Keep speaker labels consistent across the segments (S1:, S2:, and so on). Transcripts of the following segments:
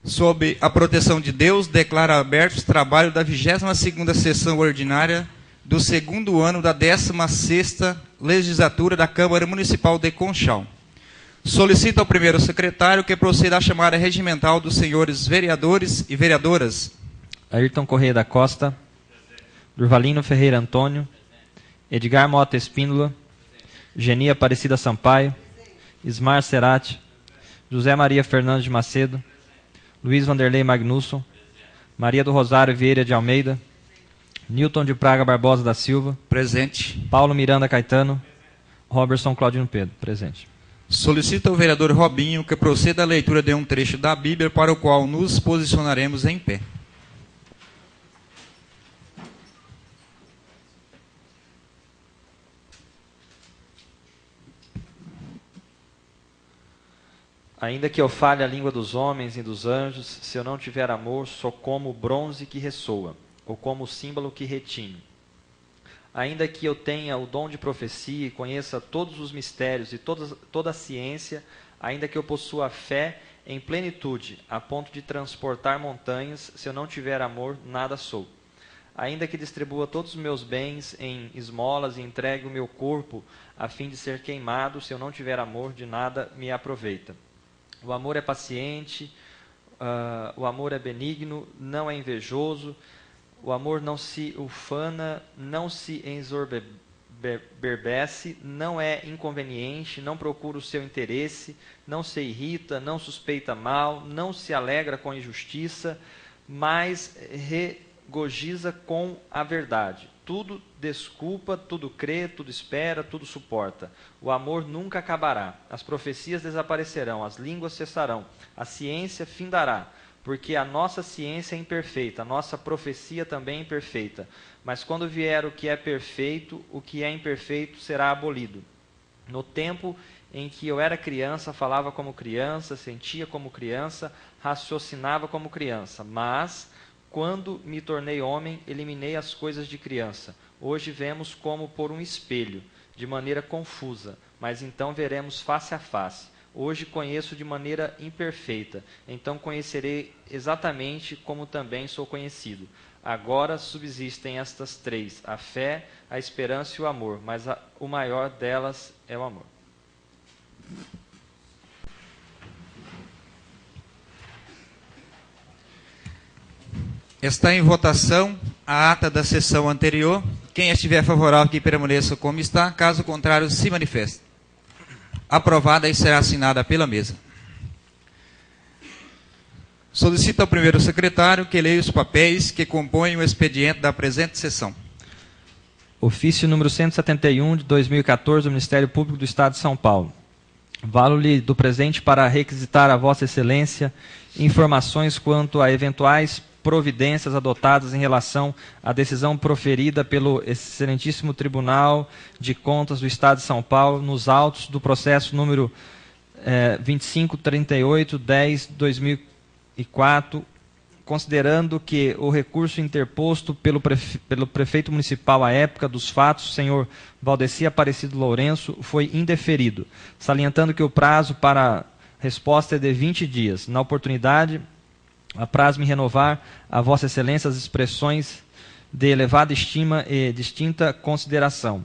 S1: Sob a proteção de Deus, declaro abertos o trabalho da 22ª sessão ordinária do segundo ano da 16ª legislatura da Câmara Municipal de Conchal. Solicito ao primeiro secretário que proceda à chamada regimental dos senhores vereadores e vereadoras.
S2: Ayrton Correia da Costa. Durvalino Ferreira Antônio. Edgar Mota Espíndola. Geni Aparecida Sampaio. Ismar Cerati. José Maria Fernandes de Macedo. Luiz Vanderlei Magnusson. Maria do Rosário Vieira de Almeida. Newton de Praga Barbosa da Silva.
S1: Presente.
S2: Paulo Miranda Caetano. Robertson Claudino Pedro. Presente.
S1: Solicito ao vereador Robinho que proceda à leitura de um trecho da Bíblia para o qual nos posicionaremos em pé.
S2: Ainda que eu fale a língua dos homens e dos anjos, se eu não tiver amor, sou como o bronze que ressoa, ou como o símbolo que retine. Ainda que eu tenha o dom de profecia e conheça todos os mistérios e toda a ciência, ainda que eu possua fé em plenitude, a ponto de transportar montanhas, se eu não tiver amor, nada sou. Ainda que distribua todos os meus bens em esmolas e entregue o meu corpo a fim de ser queimado, se eu não tiver amor, de nada me aproveita. O amor é paciente, o amor é benigno, não é invejoso, o amor não se ufana, não se ensoberbece, não é inconveniente, não procura o seu interesse, não se irrita, não suspeita mal, não se alegra com a injustiça, mas regozija com a verdade. Tudo desculpa, tudo crê, tudo espera, tudo suporta. O amor nunca acabará. As profecias desaparecerão, as línguas cessarão, a ciência findará, porque a nossa ciência é imperfeita, a nossa profecia também é imperfeita. Mas quando vier o que é perfeito, o que é imperfeito será abolido. No tempo em que eu era criança, falava como criança, sentia como criança, raciocinava como criança, mas quando me tornei homem, eliminei as coisas de criança. Hoje vemos como por um espelho, de maneira confusa, mas então veremos face a face. Hoje conheço de maneira imperfeita, então conhecerei exatamente como também sou conhecido. Agora subsistem estas três, a fé, a esperança e o amor, mas o maior delas é o amor.
S1: Está em votação a ata da sessão anterior. Quem estiver favorável que permaneça como está, caso contrário se manifeste. Aprovada e será assinada pela mesa. Solicito ao primeiro secretário que leia os papéis que compõem o expediente da presente sessão.
S2: Ofício número 171 de 2014 do Ministério Público do Estado de São Paulo. Valo-lhe do presente para requisitar a Vossa Excelência informações quanto a eventuais providências adotadas em relação à decisão proferida pelo Excelentíssimo Tribunal de Contas do Estado de São Paulo nos autos do processo número 2538-10-2004, considerando que o recurso interposto pelo prefeito municipal à época dos fatos, senhor Valdeci Aparecido Lourenço, foi indeferido, salientando que o prazo para resposta é de 20 dias. Na oportunidade, apraz-me renovar a Vossa Excelência as expressões de elevada estima e distinta consideração.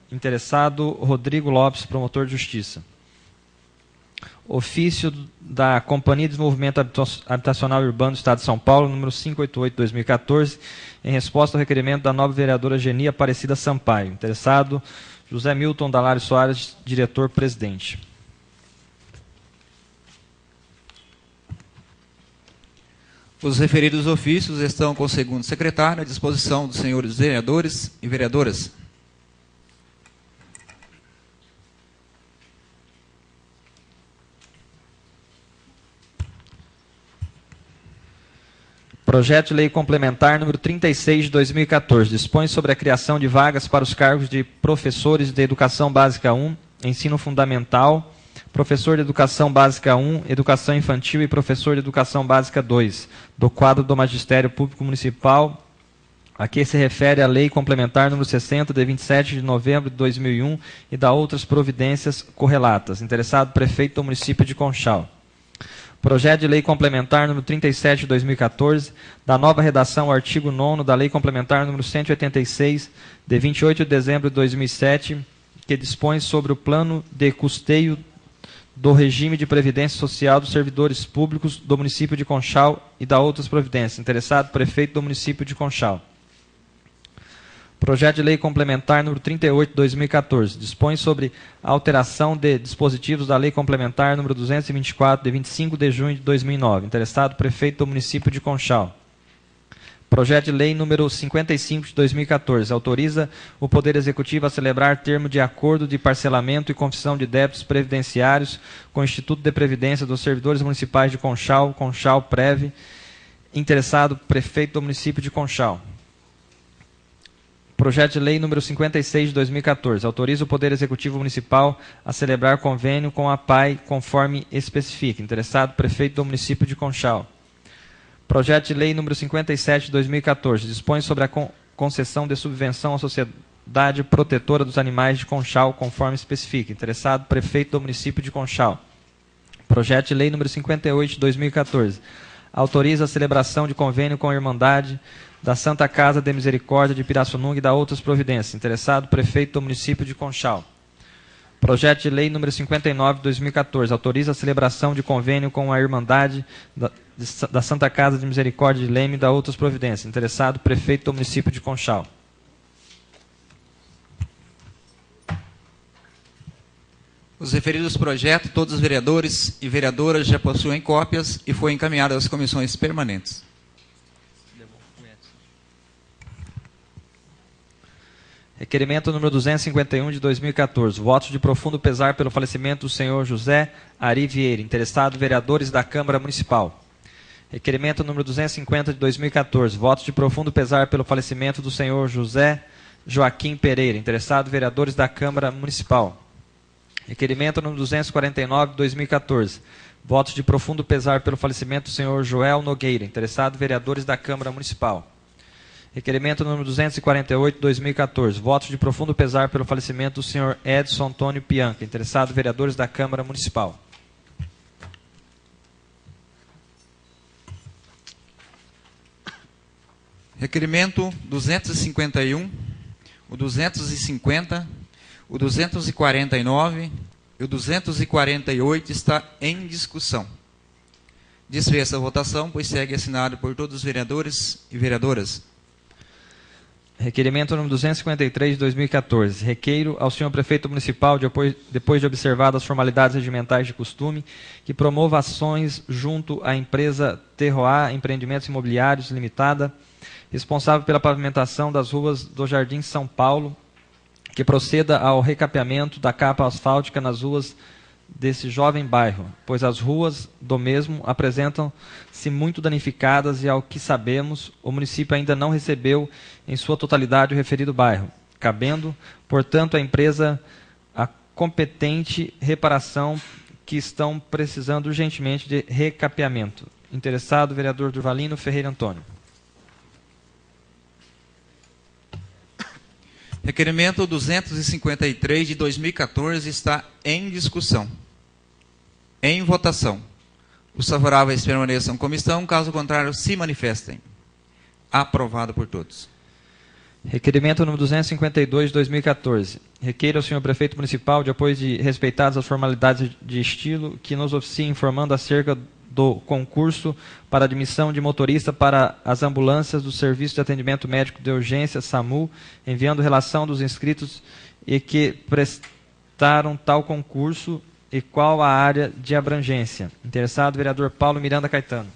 S2: Interessado, Rodrigo Lopes, promotor de justiça. Ofício da Companhia de Desenvolvimento Habitacional Urbano do Estado de São Paulo, número 588/2014, em resposta ao requerimento da nova vereadora Geni Aparecida Sampaio. Interessado, José Milton Dalário Soares, diretor-presidente.
S1: Os referidos ofícios estão com o segundo secretário à disposição dos senhores vereadores e vereadoras.
S2: Projeto de Lei Complementar número 36 de 2014 dispõe sobre a criação de vagas para os cargos de professores de Educação Básica 1, Ensino Fundamental, professor de Educação Básica 1, Educação Infantil e professor de Educação Básica 2, do quadro do Magistério Público Municipal, a que se refere a Lei Complementar número 60, de 27 de novembro de 2001, e da outras providências correlatas. Interessado, prefeito do município de Conchal. Projeto de Lei Complementar número 37 de 2014, da nova redação ao artigo 9º da Lei Complementar número 186, de 28 de dezembro de 2007, que dispõe sobre o plano de custeio do regime de previdência social dos servidores públicos do município de Conchal e da outras providências. Interessado, prefeito do município de Conchal. Projeto de Lei Complementar número 38 de 2014, dispõe sobre a alteração de dispositivos da Lei Complementar número 224, de 25 de junho de 2009. Interessado, prefeito do município de Conchal. Projeto de Lei número 55 de 2014, autoriza o Poder Executivo a celebrar termo de acordo de parcelamento e confissão de débitos previdenciários com o Instituto de Previdência dos Servidores Municipais de Conchal, Conchal Prev. Interessado, prefeito do município de Conchal. Projeto de Lei número 56 de 2014, autoriza o Poder Executivo Municipal a celebrar convênio com a PAI, conforme especifica. Interessado, prefeito do município de Conchal. Projeto de Lei número 57 de 2014, dispõe sobre a concessão de subvenção à Sociedade Protetora dos Animais de Conchal, conforme especifica. Interessado, prefeito do município de Conchal. Projeto de Lei número 58 de 2014, autoriza a celebração de convênio com a Irmandade da Santa Casa de Misericórdia de Pirassununga e da outras providências. Interessado, prefeito do município de Conchal. Projeto de Lei número 59 de 2014, autoriza a celebração de convênio com a Irmandade da Santa Casa de Misericórdia de Leme e da outras providências. Interessado, prefeito do município de Conchal.
S1: Os referidos projetos, todos os vereadores e vereadoras já possuem cópias e foi encaminhado às comissões permanentes.
S2: Requerimento número 251 de 2014. Votos de profundo pesar pelo falecimento do senhor José Ari Vieira. Interessado, vereadores da Câmara Municipal. Requerimento número 250 de 2014. Votos de profundo pesar pelo falecimento do senhor José Joaquim Pereira. Interessado, vereadores da Câmara Municipal. Requerimento número 249 de 2014. Votos de profundo pesar pelo falecimento do senhor Joel Nogueira. Interessado, vereadores da Câmara Municipal. Requerimento número 248 de 2014. Votos de profundo pesar pelo falecimento do senhor Edson Antônio Pianca. Interessado, vereadores da Câmara Municipal.
S1: Requerimento 251, o 250, o 249 e o 248 está em discussão. Desfeça a votação, pois segue assinado por todos os vereadores e vereadoras.
S2: Requerimento número 253 de 2014. Requeiro ao senhor prefeito municipal, depois de observadas as formalidades regimentais de costume, que promova ações junto à empresa Terroir Empreendimentos Imobiliários Limitada, responsável pela pavimentação das ruas do Jardim São Paulo, que proceda ao recapeamento da capa asfáltica nas ruas desse jovem bairro, pois as ruas do mesmo apresentam-se muito danificadas e, ao que sabemos, o município ainda não recebeu em sua totalidade o referido bairro, cabendo, portanto, à empresa a competente reparação, que estão precisando urgentemente de recapeamento. Interessado, vereador Durvalino Ferreira Antônio.
S1: Requerimento 253 de 2014 está em discussão. Em votação. Os favoráveis permaneçam como estão, caso contrário, se manifestem. Aprovado por todos.
S2: Requerimento número 252 de 2014. Requeiro ao senhor prefeito municipal, depois de respeitadas as formalidades de estilo, que nos oficie informando acerca do concurso para admissão de motorista para as ambulâncias do Serviço de Atendimento Médico de Urgência, SAMU, enviando relação dos inscritos e que prestaram tal concurso e qual a área de abrangência. Interessado, vereador Paulo Miranda Caetano.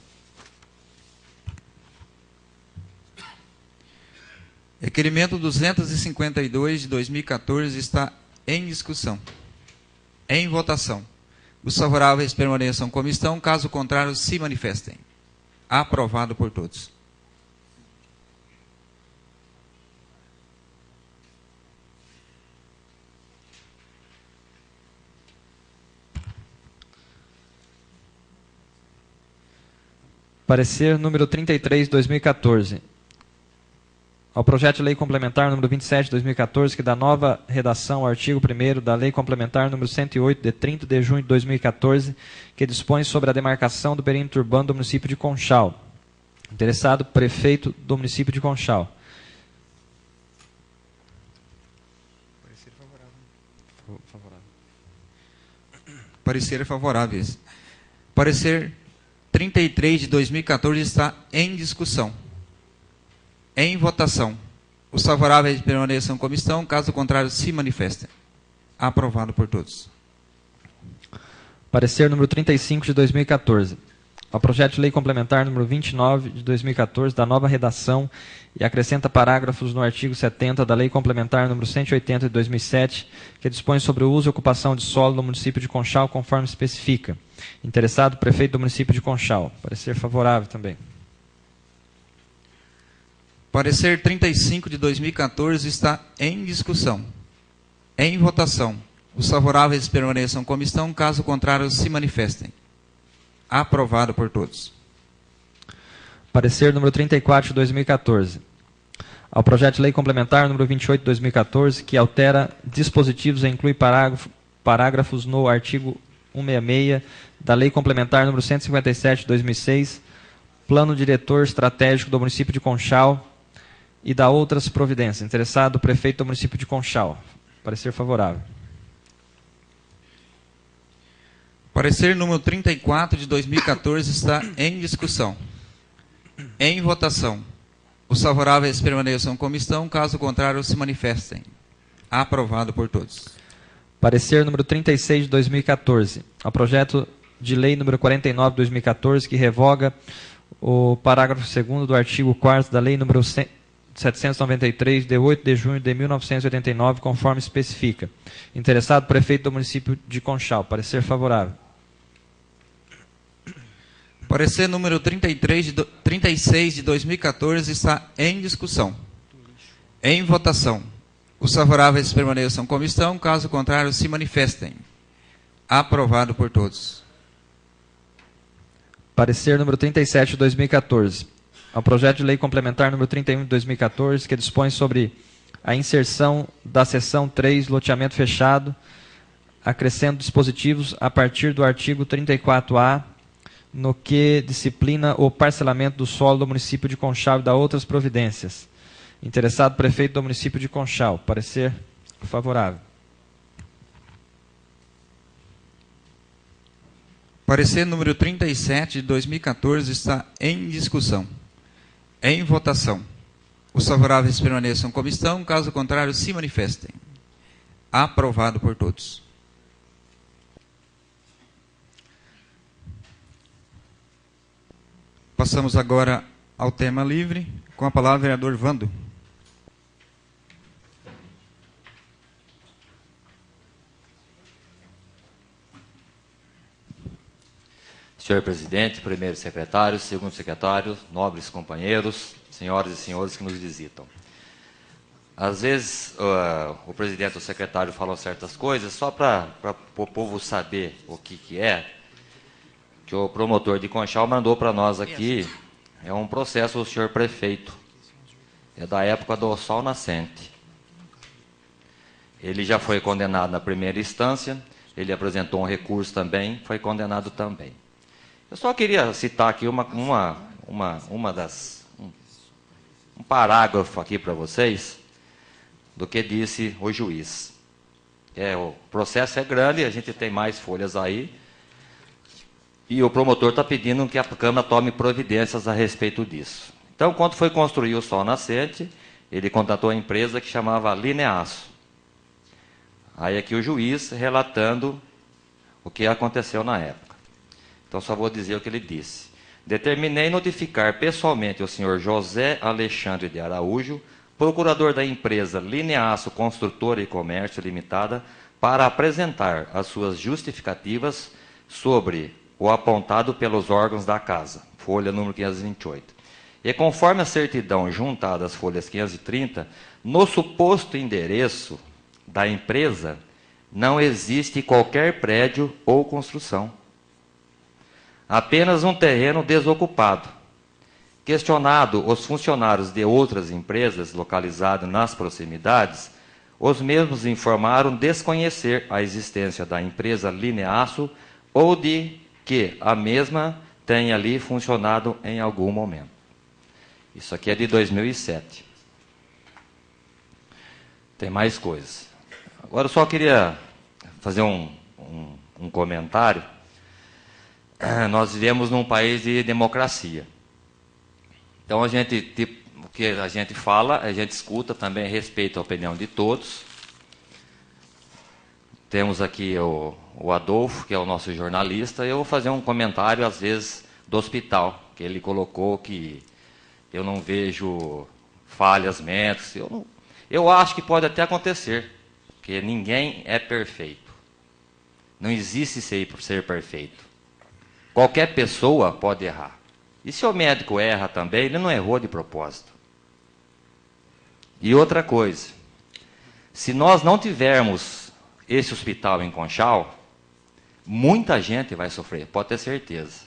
S1: Requerimento 252 de 2014 está em discussão. Em votação. Os favoráveis permaneçam como estão, caso contrário, se manifestem. Aprovado por todos.
S2: Parecer número 33 de 2014. ao projeto de lei complementar número 27 de 2014, que dá nova redação ao artigo 1º da lei complementar número 108, de 30 de junho de 2014, que dispõe sobre a demarcação do perímetro urbano do município de Conchal. Interessado, prefeito do município de Conchal.
S1: Parecer favorável. Parecer 33 de 2014 está em discussão. Em votação. Os favoráveis permaneçam como estão, caso contrário se manifestem. Aprovado por todos.
S2: Parecer número 35 de 2014. Ao projeto de lei complementar número 29 de 2014, da nova redação e acrescenta parágrafos no artigo 70 da lei complementar número 180 de 2007, que dispõe sobre o uso e ocupação de solo no município de Conchal, conforme especifica. Interessado, prefeito do município de Conchal. Parecer favorável também.
S1: Parecer 35 de 2014 está em discussão. Em votação. Os favoráveis permaneçam como estão, caso contrário se manifestem. Aprovado por todos.
S2: Parecer número 34 de 2014. Ao projeto de lei complementar número 28 de 2014, que altera dispositivos e inclui parágrafos no artigo 166 da lei complementar número 157 de 2006, plano diretor estratégico do município de Conchal e da outras providências. Interessado, o prefeito do município de Conchal. Parecer favorável.
S1: Parecer número 34 de 2014 está em discussão. Em votação. Os favoráveis permaneçam como estão, caso contrário se manifestem. Aprovado por todos.
S2: Parecer número 36 de 2014. Ao projeto de lei número 49 de 2014, que revoga o parágrafo 2º do artigo 4º da lei número 793, de 8 de junho de 1989, conforme especifica. Interessado, prefeito do município de Conchal. Parecer favorável.
S1: Parecer número 36 de 2014 está em discussão. Em votação. Os favoráveis permaneçam como estão, caso contrário se manifestem. Aprovado por todos.
S2: Parecer número 37 de 2014. Ao projeto de lei complementar número 31 de 2014, que dispõe sobre a inserção da seção 3, loteamento fechado, acrescendo dispositivos a partir do artigo 34A, no que disciplina o parcelamento do solo do município de Conchal e da outras providências. Interessado, prefeito do município de Conchal. Parecer favorável.
S1: Parecer número 37 de 2014 está em discussão. Em votação. Os favoráveis permaneçam como estão, caso contrário se manifestem. Aprovado por todos. Passamos agora ao tema livre, com a palavra o vereador Vando.
S3: Senhor presidente, primeiro secretário, segundo secretário, nobres companheiros, senhoras e senhores que nos visitam. Às vezes, o presidente e o secretário falam certas coisas, só para o povo saber o que é, que o promotor de Conchal mandou para nós aqui, é um processo do senhor prefeito, é da época do Sol Nascente. Ele já foi condenado na primeira instância, ele apresentou um recurso também, foi condenado também. Eu só queria citar aqui um parágrafo aqui para vocês, do que disse o juiz. O processo é grande, a gente tem mais folhas aí, e o promotor está pedindo que a Câmara tome providências a respeito disso. Então, quando foi construir o Sol Nascente, ele contratou a empresa que chamava Lineaço. Aí aqui o juiz relatando o que aconteceu na época. Então, só vou dizer o que ele disse. Determinei notificar pessoalmente o senhor José Alexandre de Araújo, procurador da empresa Lineaço Construtora e Comércio Limitada, para apresentar as suas justificativas sobre o apontado pelos órgãos da Casa, folha número 528. E conforme a certidão juntada às folhas 530, no suposto endereço da empresa, não existe qualquer prédio ou construção. Apenas um terreno desocupado, Questionado os funcionários de outras empresas localizadas nas proximidades, os mesmos informaram desconhecer a existência da empresa Lineaço ou de que a mesma tenha ali funcionado em algum momento. Isso aqui é de 2007. Tem mais coisas. Agora eu só queria fazer um comentário. Nós vivemos num país de democracia. Então, o que a gente fala, a gente escuta também, respeita a opinião de todos. Temos aqui o Adolfo, que é o nosso jornalista. Eu vou fazer um comentário, às vezes, do hospital, que ele colocou que eu não vejo falhas médicas. Eu acho que pode até acontecer, porque ninguém é perfeito. Não existe ser perfeito. Qualquer pessoa pode errar. E se o médico erra também, ele não errou de propósito. E outra coisa, se nós não tivermos esse hospital em Conchal, muita gente vai sofrer, pode ter certeza.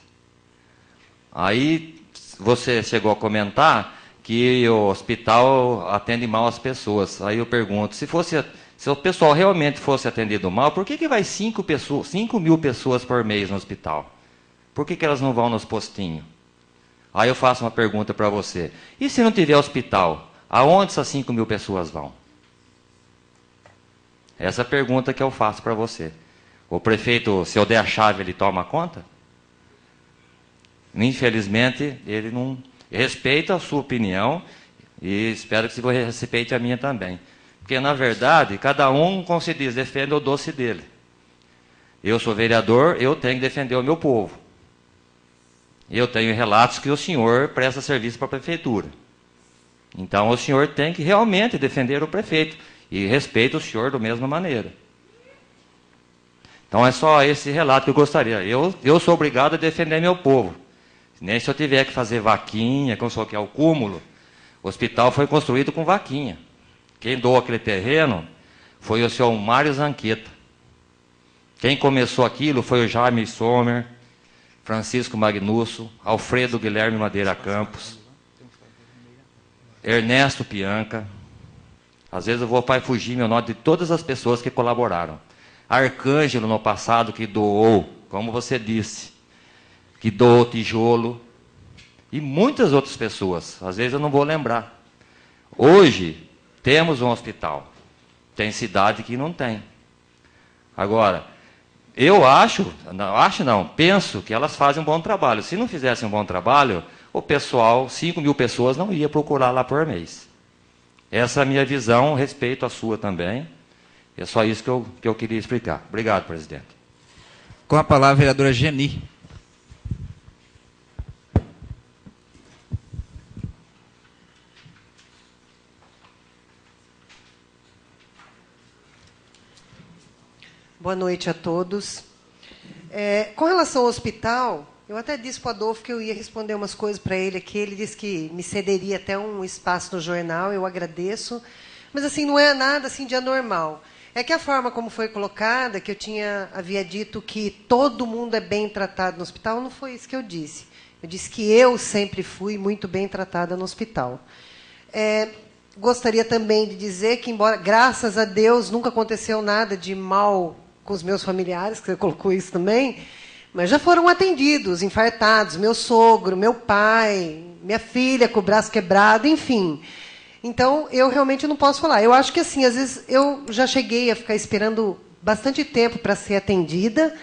S3: Aí você chegou a comentar que o hospital atende mal as pessoas. Aí eu pergunto, se o pessoal realmente fosse atendido mal, por que vai 5 mil pessoas por mês no hospital? Por que elas não vão nos postinhos? Aí eu faço uma pergunta para você. E se não tiver hospital, aonde essas 5 mil pessoas vão? Essa é a pergunta que eu faço para você. O prefeito, se eu der a chave, ele toma conta? Infelizmente, ele não respeita a sua opinião e espero que você respeite a minha também. Porque, na verdade, cada um, como se diz, defende o doce dele. Eu sou vereador, eu tenho que defender o meu povo. Eu tenho relatos que o senhor presta serviço para a prefeitura. Então, o senhor tem que realmente defender o prefeito. E respeita o senhor da mesma maneira. Então, é só esse relato que eu gostaria. Eu sou obrigado a defender meu povo. Nem se eu tiver que fazer vaquinha, como só que é o cúmulo. O hospital foi construído com vaquinha. Quem doou aquele terreno foi o senhor Mário Zanqueta. Quem começou aquilo foi o Jaime Sommer, Francisco Magnusso, Alfredo Guilherme Madeira Campos, Ernesto Pianca. Às vezes eu vou para fugir meu nome de todas as pessoas que colaboraram. Arcângelo, no passado, que doou, como você disse, que doou tijolo. E muitas outras pessoas, às vezes eu não vou lembrar. Hoje, temos um hospital. Tem cidade que não tem. Agora, eu penso que elas fazem um bom trabalho. Se não fizessem um bom trabalho, o pessoal, 5 mil pessoas, não ia procurar lá por mês. Essa é a minha visão, respeito a sua também. É só isso que eu queria explicar. Obrigado, presidente.
S1: Com a palavra, a vereadora Geni.
S4: Boa noite a todos. Com relação ao hospital, eu até disse para o Adolfo que eu ia responder umas coisas para ele aqui. Ele disse que me cederia até um espaço no jornal, eu agradeço. Mas assim, não é nada assim de anormal. É que a forma como foi colocada, que eu havia dito que todo mundo é bem tratado no hospital, não foi isso que eu disse. Eu disse que eu sempre fui muito bem tratada no hospital. Gostaria também de dizer que, embora, graças a Deus, nunca aconteceu nada de mal com os meus familiares, que você colocou isso também, mas já foram atendidos, infartados, meu sogro, meu pai, minha filha com o braço quebrado, enfim. Então, eu realmente não posso falar. Eu acho que, assim, às vezes eu já cheguei a ficar esperando bastante tempo para ser atendida.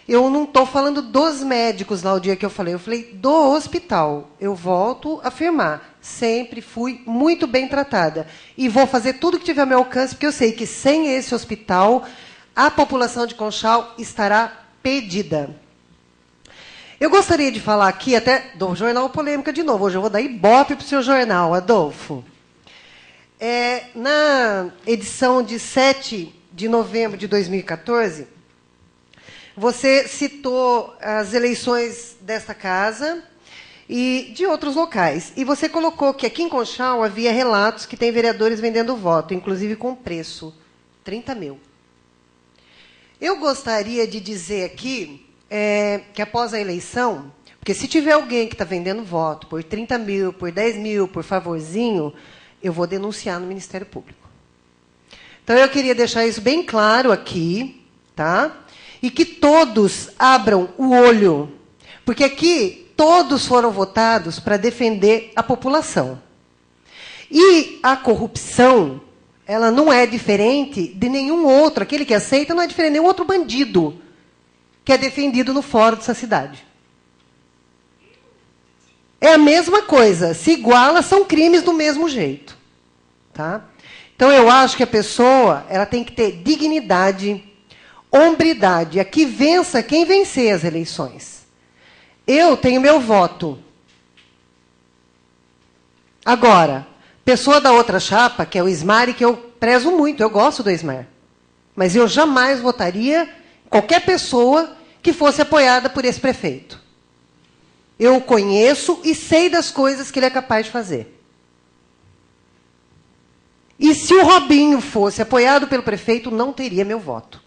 S4: Eu não estou falando dos médicos lá o dia que eu falei do hospital. Eu volto a afirmar, sempre fui muito bem tratada. E vou fazer tudo que tiver ao meu alcance, porque eu sei que sem esse hospital, a população de Conchal estará perdida. Eu gostaria de falar aqui, até do Jornal Polêmica de novo. Hoje eu vou dar ibope para o seu jornal, Adolfo. Na edição de 7 de novembro de 2014, você citou as eleições desta casa e de outros locais. E você colocou que aqui em Conchal havia relatos que tem vereadores vendendo voto, inclusive com preço, 30 mil. Eu gostaria de dizer aqui que, após a eleição, Porque se tiver alguém que está vendendo voto por 30 mil, por 10 mil, por favorzinho, eu vou denunciar no Ministério Público. Então, eu queria deixar isso bem claro aqui, tá? E que todos abram o olho, porque aqui todos foram votados para defender a população. E a corrupção, ela não é diferente de nenhum outro. Aquele que aceita não é diferente de nenhum outro bandido que é defendido no fórum dessa cidade. É a mesma coisa. Se iguala, são crimes do mesmo jeito. Tá? Então, eu acho que a pessoa ela tem que ter dignidade, hombridade. Aqui vença quem vencer as eleições. Eu tenho meu voto. Agora, pessoa da outra chapa, que é o Ismar, e que eu prezo muito, eu gosto do Ismar. Mas eu jamais votaria qualquer pessoa que fosse apoiada por esse prefeito. Eu o conheço e sei das coisas que ele é capaz de fazer. E se o Robinho fosse apoiado pelo prefeito, não teria meu voto.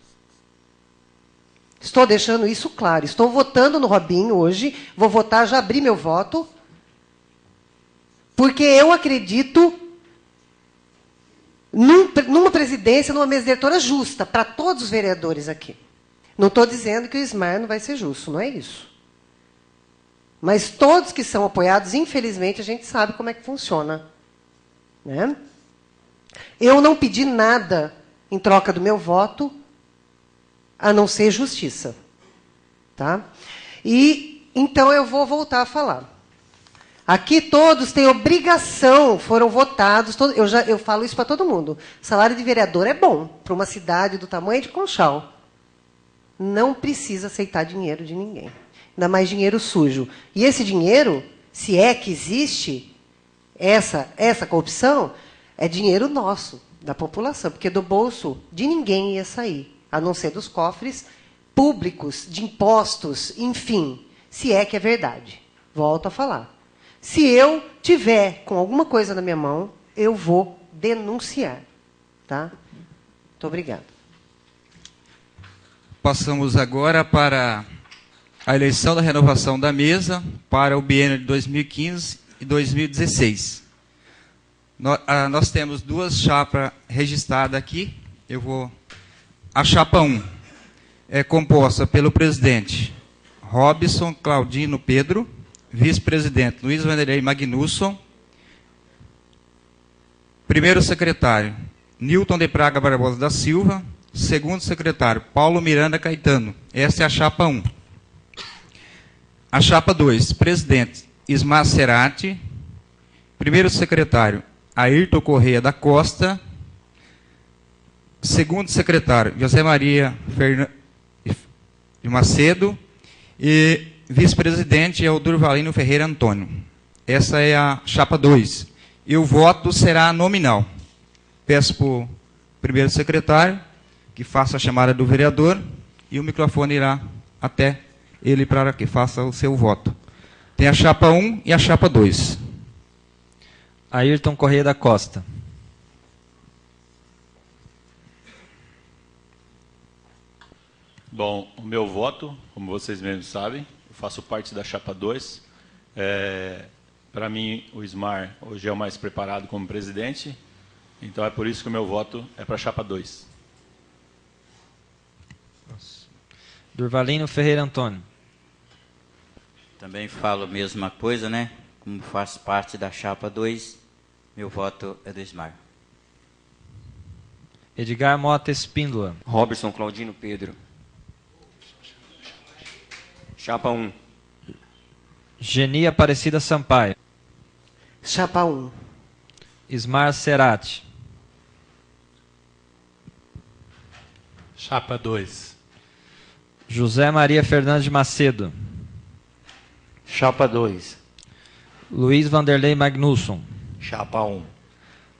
S4: Estou deixando isso claro. Estou votando no Robinho hoje, vou votar, já abri meu voto, porque eu acredito numa presidência, numa mesa diretora justa, para todos os vereadores aqui. Não estou dizendo que o Ismar não vai ser justo, não é isso. Mas todos que são apoiados, infelizmente, a gente sabe como é que funciona. Né? Eu não pedi nada em troca do meu voto, a não ser justiça. Tá? E, então, eu vou voltar a falar. Aqui todos têm obrigação, foram votados, eu falo isso para todo mundo. Salário de vereador é bom para uma cidade do tamanho de Conchal. Não precisa aceitar dinheiro de ninguém. Ainda mais dinheiro sujo. E esse dinheiro, se é que existe essa corrupção, é dinheiro nosso, da população, porque do bolso de ninguém ia sair, a não ser dos cofres públicos, de impostos, enfim, se é que é verdade. Volto a falar. Se eu tiver com alguma coisa na minha mão, eu vou denunciar. Tá? Muito obrigada.
S1: Passamos agora para a eleição da renovação da mesa para o biênio de 2015 e 2016. Nós temos duas chapas registradas aqui. A chapa 1 é composta pelo presidente Robson Claudino Pedro, vice-presidente Luiz Vanderlei Magnusson, primeiro secretário Nilton de Praga Barbosa da Silva, segundo secretário Paulo Miranda Caetano. Essa é a chapa 1. A chapa 2, presidente Ismar Cerati, primeiro secretário Ayrton Correia da Costa, segundo secretário José Maria de Macedo e vice-presidente é o Durvalino Ferreira Antônio. Essa é a chapa 2. E o voto será nominal. Peço para o primeiro secretário que faça a chamada do vereador e o microfone irá até ele para que faça o seu voto. Tem a chapa 1 e a chapa 2.
S2: Ayrton Correia da Costa.
S5: Bom, o meu voto, como vocês mesmos sabem, eu faço parte da chapa 2. Para mim, o Ismar hoje é o mais preparado como presidente, então é por isso que o meu voto é para a chapa 2.
S2: Durvalino Ferreira Antônio.
S6: Também falo a mesma coisa, né? Como faço parte da chapa 2, meu voto é do Ismar.
S2: Edgar Mota Espíndola.
S7: Roberson Claudino Pedro. Chapa 1.
S2: Geni Aparecida Sampaio.
S4: Chapa 1.
S2: Ismar Cerati.
S8: Chapa 2.
S2: José Maria Fernandes de Macedo.
S9: Chapa 2.
S2: Luiz Vanderlei Magnusson.
S9: Chapa 1.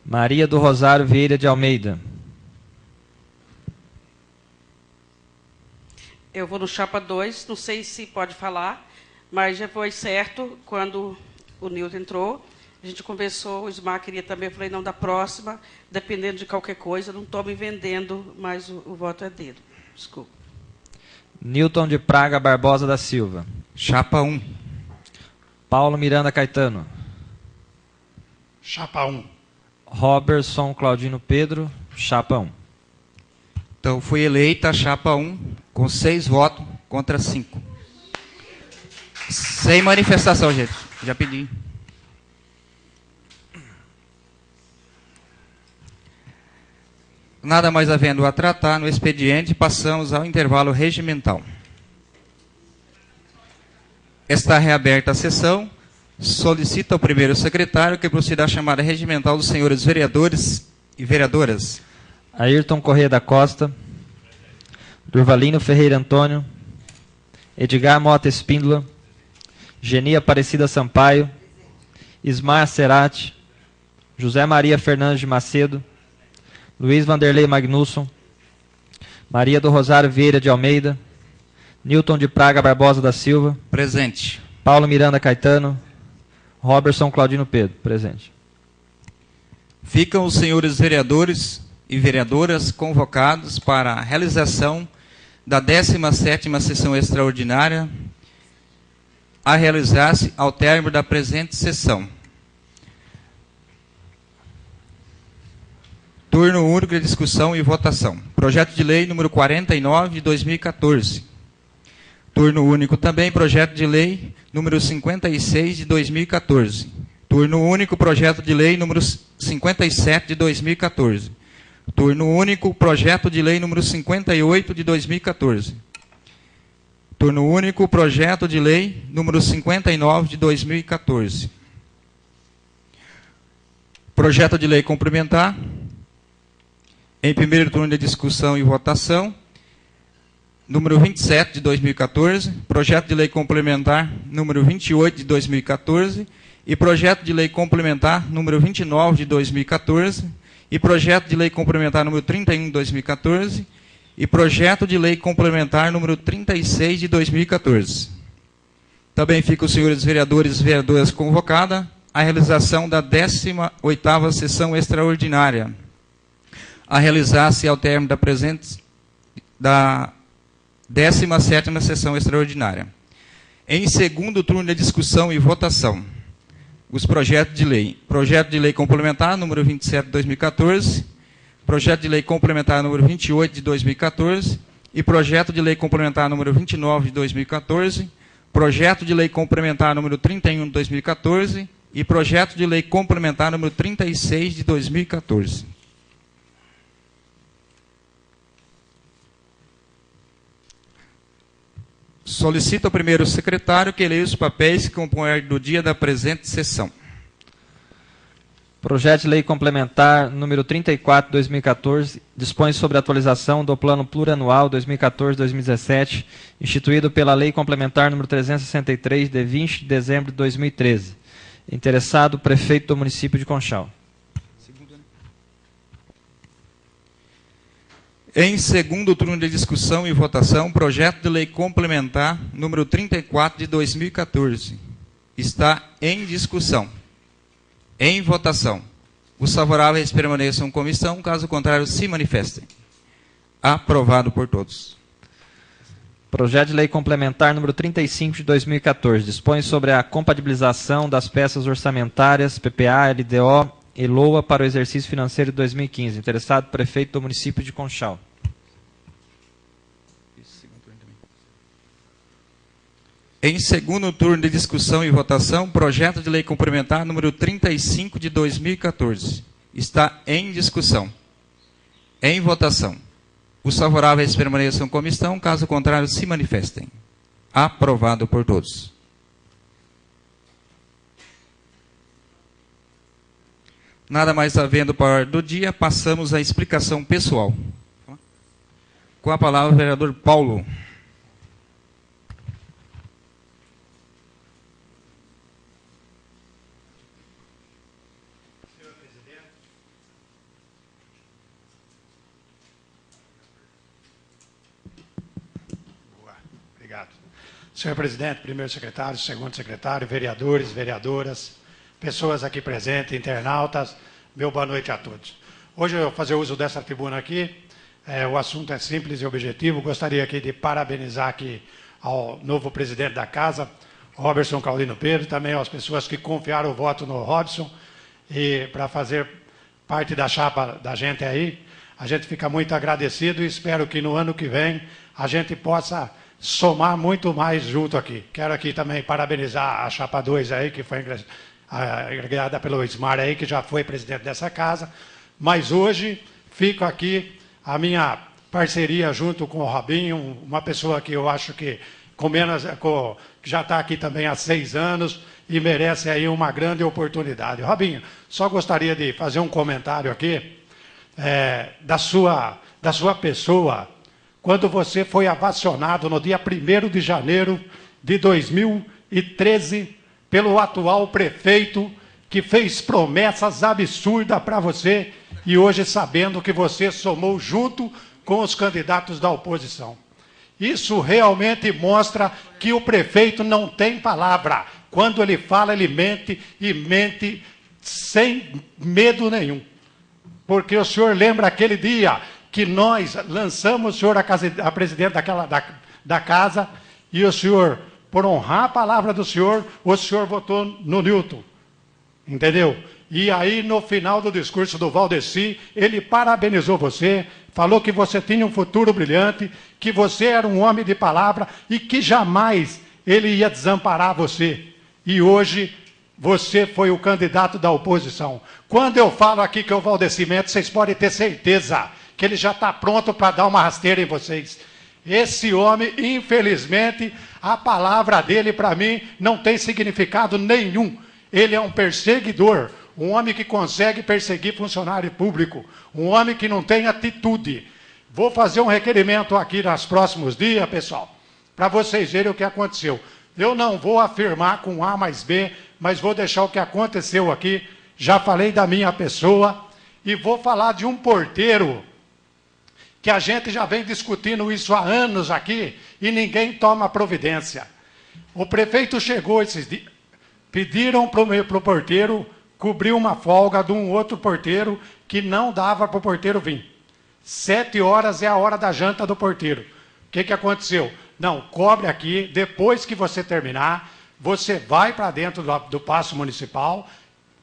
S2: Maria do Rosário Vieira de Almeida.
S10: Eu vou no chapa 2, não sei se pode falar, mas já foi certo quando o Nilton entrou. A gente conversou, o Ismar queria também, eu falei, não, da próxima, dependendo de qualquer coisa, não estou me vendendo, mas o voto é dele. Desculpa.
S2: Nilton de Praga Barbosa da Silva.
S1: Chapa 1.
S2: Paulo Miranda Caetano.
S8: Chapa 1.
S2: Roberson Claudino Pedro, chapa 1.
S1: Então, foi eleita a chapa 1 com 6 votos contra 5. Sem manifestação, gente. Já pedi. Nada mais havendo a tratar no expediente, passamos ao intervalo regimental. Está reaberta a sessão. Solicito ao primeiro secretário que proceda à chamada regimental dos senhores vereadores e vereadoras.
S2: Ayrton Corrêa da Costa. Durvalino Ferreira Antônio. Edgar Mota Espíndola. Geni Aparecida Sampaio. Ismar Cerati. José Maria Fernandes de Macedo. Luiz Vanderlei Magnusson. Maria do Rosário Vieira de Almeida. Newton de Praga Barbosa da Silva.
S1: Presente.
S2: Paulo Miranda Caetano. Roberson Claudino Pedro. Presente.
S1: Ficam os senhores vereadores e vereadoras convocados para a realização da 17ª sessão extraordinária a realizar-se ao término da presente sessão. Turno único de discussão e votação. Projeto de lei número 49 de 2014. Turno único também, projeto de lei número 56 de 2014. Turno único, projeto de lei número 57 de 2014. Turno único, projeto de lei número 58 de 2014. Turno único, projeto de lei número 59 de 2014. Projeto de lei complementar. Em primeiro turno de discussão e votação, número 27 de 2014, projeto de lei complementar número 28 de 2014 e projeto de lei complementar número 29 de 2014 e projeto de lei complementar número 31 de 2014 e projeto de lei complementar número 36 de 2014. Também ficam os senhores vereadores e vereadoras convocadas à realização da 18ª sessão extraordinária, a realizar-se ao término da 17ª sessão extraordinária. Em segundo turno de discussão e votação, os projetos de lei. Projeto de lei complementar número 27 de 2014, projeto de lei complementar número 28 de 2014 e projeto de lei complementar número 29 de 2014, projeto de lei complementar número 31 de 2014 e projeto de lei complementar número 36 de 2014. Solicito ao primeiro secretário que leia os papéis que compõem do dia da presente sessão.
S2: Projeto de lei complementar número 34 de 2014 dispõe sobre a atualização do Plano Plurianual 2014-2017, instituído pela Lei Complementar número 363 de 20 de dezembro de 2013. Interessado, prefeito do município de Conchal.
S1: Em segundo turno de discussão e votação, projeto de lei complementar número 34 de 2014. Está em discussão. Em votação. Os favoráveis permaneçam em comissão, caso contrário, se manifestem. Aprovado por todos.
S2: Projeto de lei complementar número 35 de 2014. Dispõe sobre a compatibilização das peças orçamentárias PPA, LDO e LOA para o exercício financeiro de 2015. Interessado, prefeito do município de Conchal.
S1: Em segundo turno de discussão e votação, projeto de lei complementar número 35 de 2014. Está em discussão. Em votação. Os favoráveis permaneçam em comissão, caso contrário, se manifestem. Aprovado por todos. Nada mais havendo para a ordem do dia, passamos à explicação pessoal. Com a palavra o vereador Paulo.
S8: Obrigado. Senhor presidente, primeiro secretário, segundo secretário, vereadores, vereadoras, pessoas aqui presentes, internautas, meu boa noite a todos. Hoje eu vou fazer uso dessa tribuna aqui, o assunto é simples e objetivo. Gostaria aqui de parabenizar aqui ao novo presidente da casa, Robertson Claudino Pedro, também às pessoas que confiaram o voto no Robson, e para fazer parte da chapa da gente aí. A gente fica muito agradecido e espero que no ano que vem a gente possa somar muito mais junto aqui. Quero aqui também parabenizar a chapa 2 aí, que foi agregada pelo Ismar aí, que já foi presidente dessa casa. Mas hoje fico aqui a minha parceria junto com o Robinho, uma pessoa que eu acho que que já está aqui também há 6 anos e merece aí uma grande oportunidade. Robinho, só gostaria de fazer um comentário aqui da sua pessoa, quando você foi ovacionado no dia 1º de janeiro de 2013 pelo atual prefeito, que fez promessas absurdas para você, e hoje sabendo que você somou junto com os candidatos da oposição. Isso realmente mostra que o prefeito não tem palavra. Quando ele fala, ele mente, e mente sem medo nenhum. Porque o senhor lembra aquele dia que nós lançamos o senhor a presidente da casa, e o senhor, por honrar a palavra do senhor, o senhor votou no Newton. Entendeu? E aí, no final do discurso do Valdeci, ele parabenizou você, falou que você tinha um futuro brilhante, que você era um homem de palavra e que jamais ele ia desamparar você. E hoje você foi o candidato da oposição. Quando eu falo aqui que é o Valdeci mente, vocês podem ter certeza que ele já está pronto para dar uma rasteira em vocês. Esse homem, infelizmente, a palavra dele para mim não tem significado nenhum. Ele é um perseguidor, um homem que consegue perseguir funcionário público, um homem que não tem atitude. Vou fazer um requerimento aqui nos próximos dias, pessoal, para vocês verem o que aconteceu. Eu não vou afirmar com A mais B, mas vou deixar o que aconteceu aqui. Já falei da minha pessoa e vou falar de um porteiro que a gente já vem discutindo isso há anos aqui e ninguém toma providência. O prefeito chegou esses dias, pediram para o porteiro cobrir uma folga de um outro porteiro que não dava para o porteiro vir. 7 horas é a hora da janta do porteiro. O que aconteceu? Não, cobre aqui, depois que você terminar, você vai para dentro do Paço Municipal,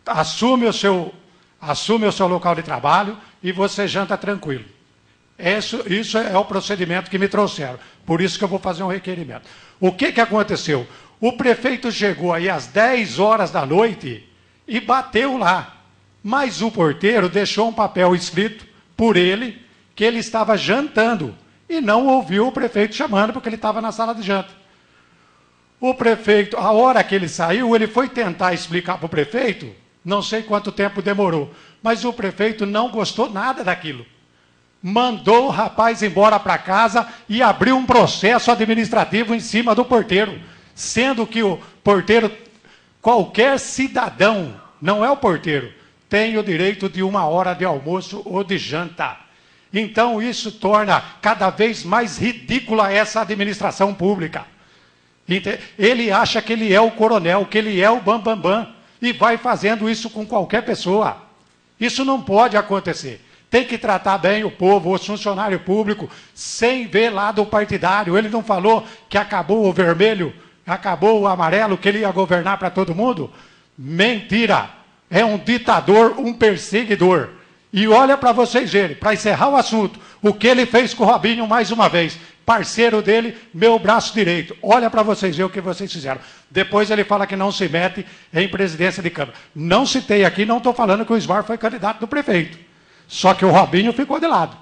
S8: assume o seu local de trabalho e você janta tranquilo. Isso é o procedimento que me trouxeram. Por isso que eu vou fazer um requerimento. O que aconteceu? O prefeito chegou aí às 10 horas da noite e bateu lá. Mas o porteiro deixou um papel escrito por ele que ele estava jantando e não ouviu o prefeito chamando porque ele estava na sala de janta. O prefeito, a hora que ele saiu, ele foi tentar explicar para o prefeito, não sei quanto tempo demorou, mas o prefeito não gostou nada daquilo. Mandou o rapaz embora para casa e abriu um processo administrativo em cima do porteiro, sendo que o porteiro, qualquer cidadão, não é o porteiro, tem o direito de 1 hora de almoço ou de janta. Então isso torna cada vez mais ridícula essa administração pública. Ele acha que ele é o coronel, que ele é o bambambam, e vai fazendo isso com qualquer pessoa. Isso não pode acontecer. Tem que tratar bem o povo, os funcionários públicos, sem ver lado partidário. Ele não falou que acabou o vermelho, acabou o amarelo, que ele ia governar para todo mundo? Mentira! É um ditador, um perseguidor. E olha para vocês verem, para encerrar o assunto, o que ele fez com o Robinho mais uma vez. Parceiro dele, meu braço direito. Olha para vocês verem o que vocês fizeram. Depois ele fala que não se mete em presidência de Câmara. Não citei aqui, não estou falando que o Ismar foi candidato do prefeito. Só que o Robinho ficou de lado.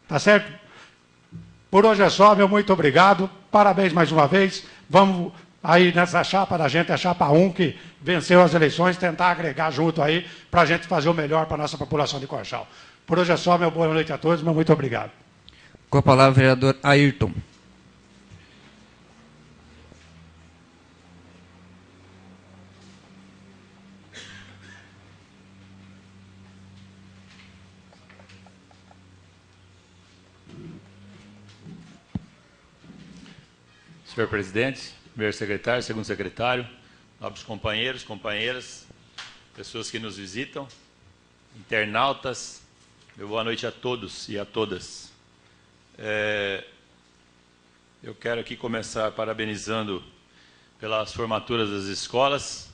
S8: Tá certo? Por hoje é só, meu muito obrigado. Parabéns mais uma vez. Vamos aí nessa chapa da gente, a chapa 1, que venceu as eleições, tentar agregar junto aí para a gente fazer o melhor para a nossa população de Conchal. Por hoje é só, meu boa noite a todos, meu muito obrigado.
S1: Com a palavra, vereador Ayrton.
S5: Senhor presidente, primeiro secretário, segundo secretário, nobres companheiros, companheiras, pessoas que nos visitam, internautas, meu boa noite a todos e a todas. Eu quero aqui começar parabenizando pelas formaturas das escolas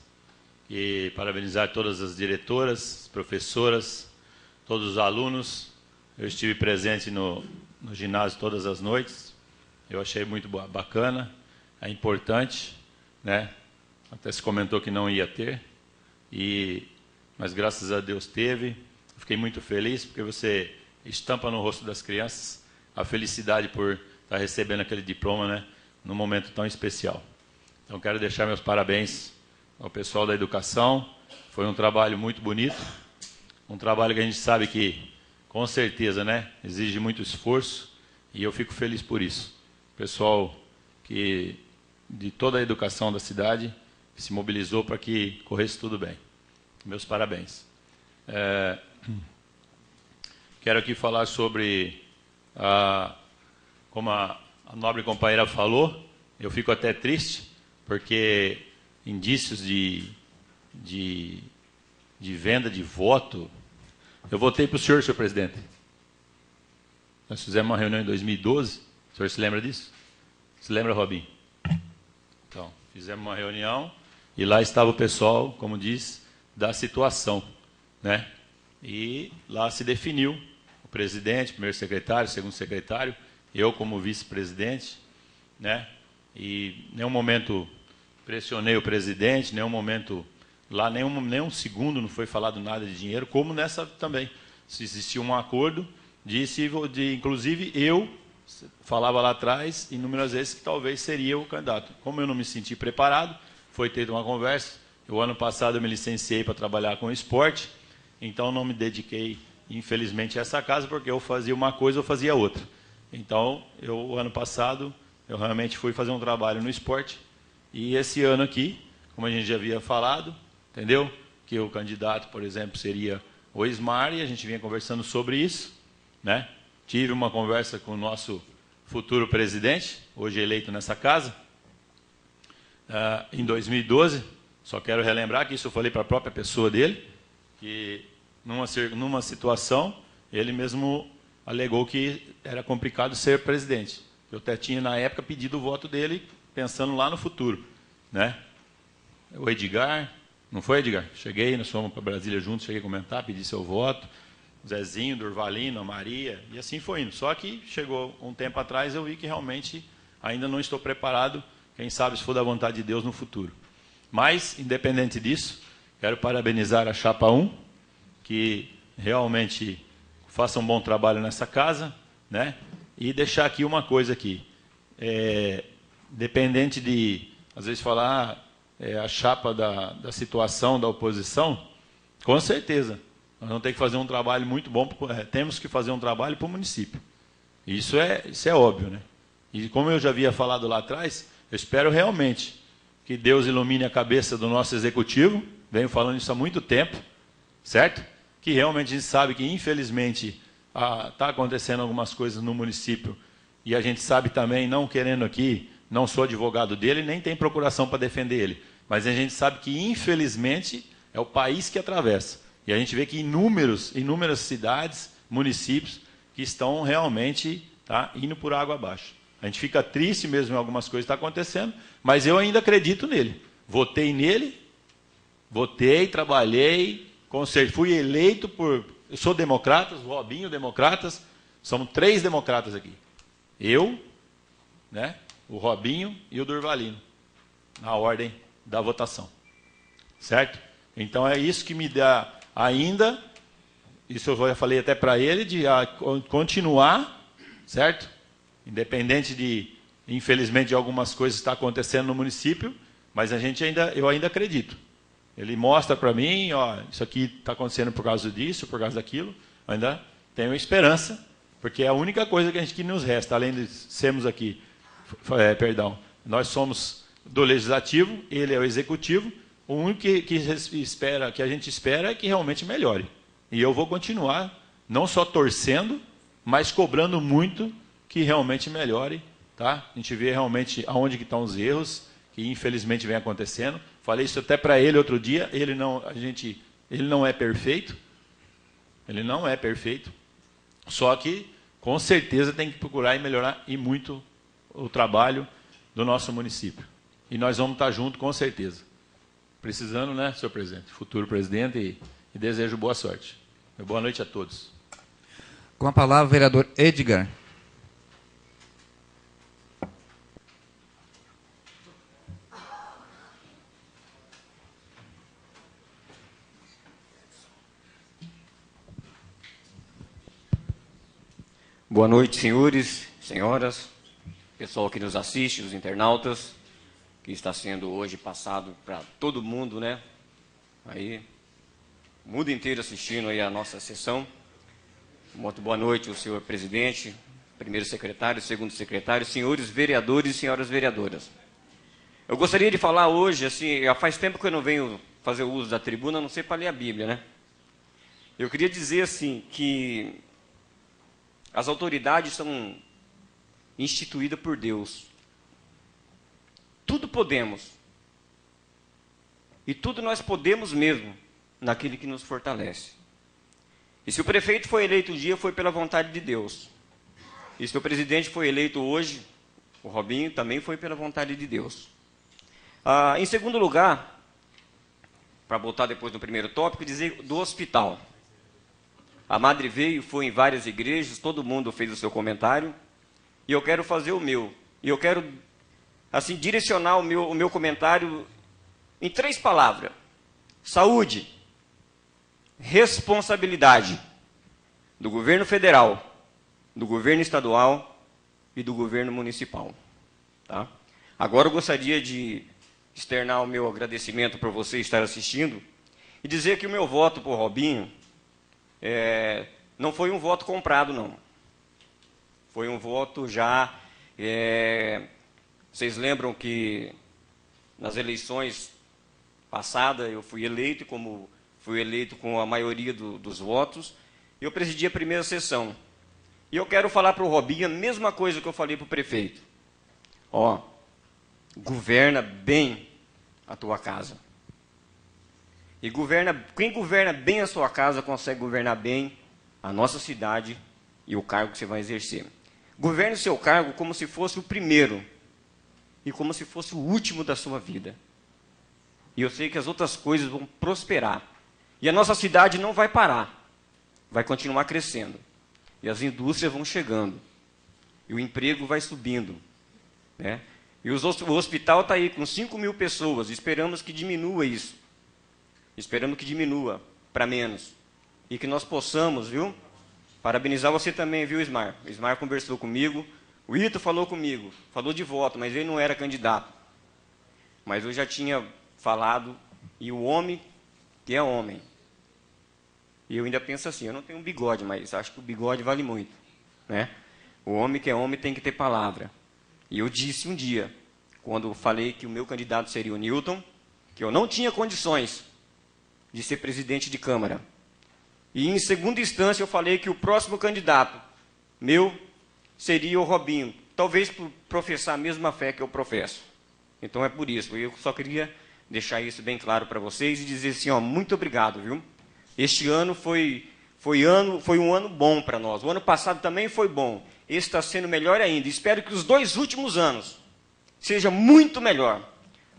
S5: e parabenizar todas as diretoras, professoras, todos os alunos. Eu estive presente no ginásio todas as noites. Eu achei muito bacana, é importante, né? Até se comentou que não ia ter, mas graças a Deus teve. Fiquei muito feliz, porque você estampa no rosto das crianças a felicidade por estar recebendo aquele diploma, né, num momento tão especial. Então, quero deixar meus parabéns ao pessoal da educação. Foi um trabalho muito bonito, um trabalho que a gente sabe que, com certeza, né, exige muito esforço, e eu fico feliz por isso. Pessoal de toda a educação da cidade que se mobilizou para que corresse tudo bem. Meus parabéns. Quero aqui falar sobre, como a nobre companheira falou, eu fico até triste, porque indícios de venda de voto. Eu votei para o senhor presidente. Nós fizemos uma reunião em 2012, o senhor se lembra disso? Se lembra, Robinho? Então, fizemos uma reunião e lá estava o pessoal, como diz, da situação, né? E lá se definiu o presidente, primeiro secretário, segundo secretário, eu como vice-presidente, né? E em nenhum momento pressionei o presidente, em nenhum momento lá, nenhum segundo não foi falado nada de dinheiro, como nessa também. Se existia um acordo, inclusive eu falava lá atrás, inúmeras vezes, que talvez seria o candidato. Como eu não me senti preparado, foi ter uma conversa. O ano passado eu me licenciei para trabalhar com esporte, então não me dediquei, infelizmente, a essa casa, porque eu fazia uma coisa ou fazia outra. Então, o ano passado, eu realmente fui fazer um trabalho no esporte, e esse ano aqui, como a gente já havia falado, entendeu? Que o candidato, por exemplo, seria o Ismar, e a gente vinha conversando sobre isso, né? Tive uma conversa com o nosso futuro presidente, hoje eleito nessa casa, em 2012. Só quero relembrar que isso eu falei para a própria pessoa dele, que numa situação, ele mesmo alegou que era complicado ser presidente. Eu até tinha, na época, pedido o voto dele, pensando lá no futuro, né? O Edgar, não foi, Edgar? Cheguei, nós fomos para Brasília juntos, cheguei a comentar, pedi seu voto. Zezinho, Durvalino, a Maria, e assim foi indo. Só que chegou um tempo atrás, eu vi que realmente ainda não estou preparado, quem sabe se for da vontade de Deus no futuro. Mas, independente disso, quero parabenizar a Chapa 1, que realmente faça um bom trabalho nessa casa, né? E deixar aqui uma coisa aqui. Dependente de, às vezes, falar a chapa da situação da oposição, com certeza, nós vamos ter que fazer um trabalho muito bom, temos que fazer um trabalho para o município. Isso é óbvio, né? E como eu já havia falado lá atrás, eu espero realmente que Deus ilumine a cabeça do nosso executivo, venho falando isso há muito tempo, certo? Que realmente a gente sabe que, infelizmente, está acontecendo algumas coisas no município, e a gente sabe também, não querendo aqui, não sou advogado dele, nem tem procuração para defender ele, mas a gente sabe que, infelizmente, é o país que atravessa. E a gente vê que inúmeras cidades, municípios, que estão realmente indo por água abaixo. A gente fica triste mesmo em algumas coisas que estão acontecendo, mas eu ainda acredito nele. Votei nele, trabalhei, fui eleito por... Eu sou democrata, o Robinho, democratas, somos 3 democratas aqui. Eu, né, o Robinho e o Durvalino, na ordem da votação. Certo? Então é isso que me dá ainda, isso eu já falei até para ele, de continuar, certo? Independente de, infelizmente, de algumas coisas que estão acontecendo no município, mas eu ainda acredito. Ele mostra para mim, ó, isso aqui está acontecendo por causa disso, por causa daquilo, ainda tenho esperança, porque é a única coisa que nos resta, além de sermos aqui, nós somos do Legislativo, ele é o Executivo, o único que a gente espera é que realmente melhore. E eu vou continuar, não só torcendo, mas cobrando muito que realmente melhore. Tá? A gente vê realmente aonde que estão os erros, que infelizmente vem acontecendo. Falei isso até para ele outro dia, ele não é perfeito. Ele não é perfeito. Só que, com certeza, tem que procurar e melhorar e muito o trabalho do nosso município. e nós vamos estar juntos com certeza. Precisando, né, senhor presidente, futuro presidente, e desejo boa sorte. Boa noite a todos.
S1: Com a palavra, o vereador Edgar.
S7: Boa noite, senhores, senhoras, pessoal que nos assiste, os internautas, que está sendo hoje passado para todo mundo, né? Aí, o mundo inteiro assistindo aí a nossa sessão. Muito boa noite, o senhor presidente, primeiro secretário, segundo secretário, senhores vereadores e senhoras vereadoras. Eu gostaria de falar hoje, assim, já faz tempo que eu não venho fazer o uso da tribuna, a não sei para ler a Bíblia, né? Eu queria dizer, assim, que as autoridades são instituídas por Deus. Tudo podemos. E tudo nós podemos mesmo, naquele que nos fortalece. E se o prefeito foi eleito um dia, foi pela vontade de Deus. E se o presidente foi eleito hoje, o Robinho, também foi pela vontade de Deus. Em segundo lugar, para botar depois no primeiro tópico, dizer do hospital. A madre veio, foi em várias igrejas, todo mundo fez o seu comentário, e eu quero fazer o meu. E eu quero, assim, direcionar o meu comentário em 3 palavras. Saúde, responsabilidade do governo federal, do governo estadual e do governo municipal. Tá? Agora eu gostaria de externar o meu agradecimento por você estar assistindo e dizer que o meu voto por Robinho não foi um voto comprado, não. Foi um voto já... vocês lembram que nas eleições passadas eu fui eleito, e como fui eleito com a maioria dos votos, eu presidi a primeira sessão. E eu quero falar para o Robinho a mesma coisa que eu falei para o prefeito. Ó, governa bem a tua casa. E quem governa bem a sua casa consegue governar bem a nossa cidade e o cargo que você vai exercer. Governe o seu cargo como se fosse o primeiro e como se fosse o último da sua vida. E eu sei que as outras coisas vão prosperar. E a nossa cidade não vai parar. Vai continuar crescendo. E as indústrias vão chegando. E o emprego vai subindo. Né? E o hospital está aí com 5.000 pessoas. Esperamos que diminua isso. Esperamos que diminua para menos. E que nós possamos, viu? Parabenizar você também, viu, Ismar? O Ismar conversou comigo. O Ito falou comigo. Falou de voto, mas ele não era candidato. Mas eu já tinha falado. E o homem que é homem. E eu ainda penso assim, eu não tenho um bigode, mas acho que o bigode vale muito. Né? O homem que é homem tem que ter palavra. E eu disse um dia, quando falei que o meu candidato seria o Newton, que eu não tinha condições de ser presidente de Câmara. E em segunda instância eu falei que o próximo candidato meu seria o Robinho. Talvez por professar a mesma fé que eu professo. Então é por isso. Eu só queria deixar isso bem claro para vocês e dizer assim, ó, muito obrigado, viu? Este ano foi um ano bom para nós. O ano passado também foi bom. Esse está sendo melhor ainda. Espero que os 2 últimos anos seja muito melhor.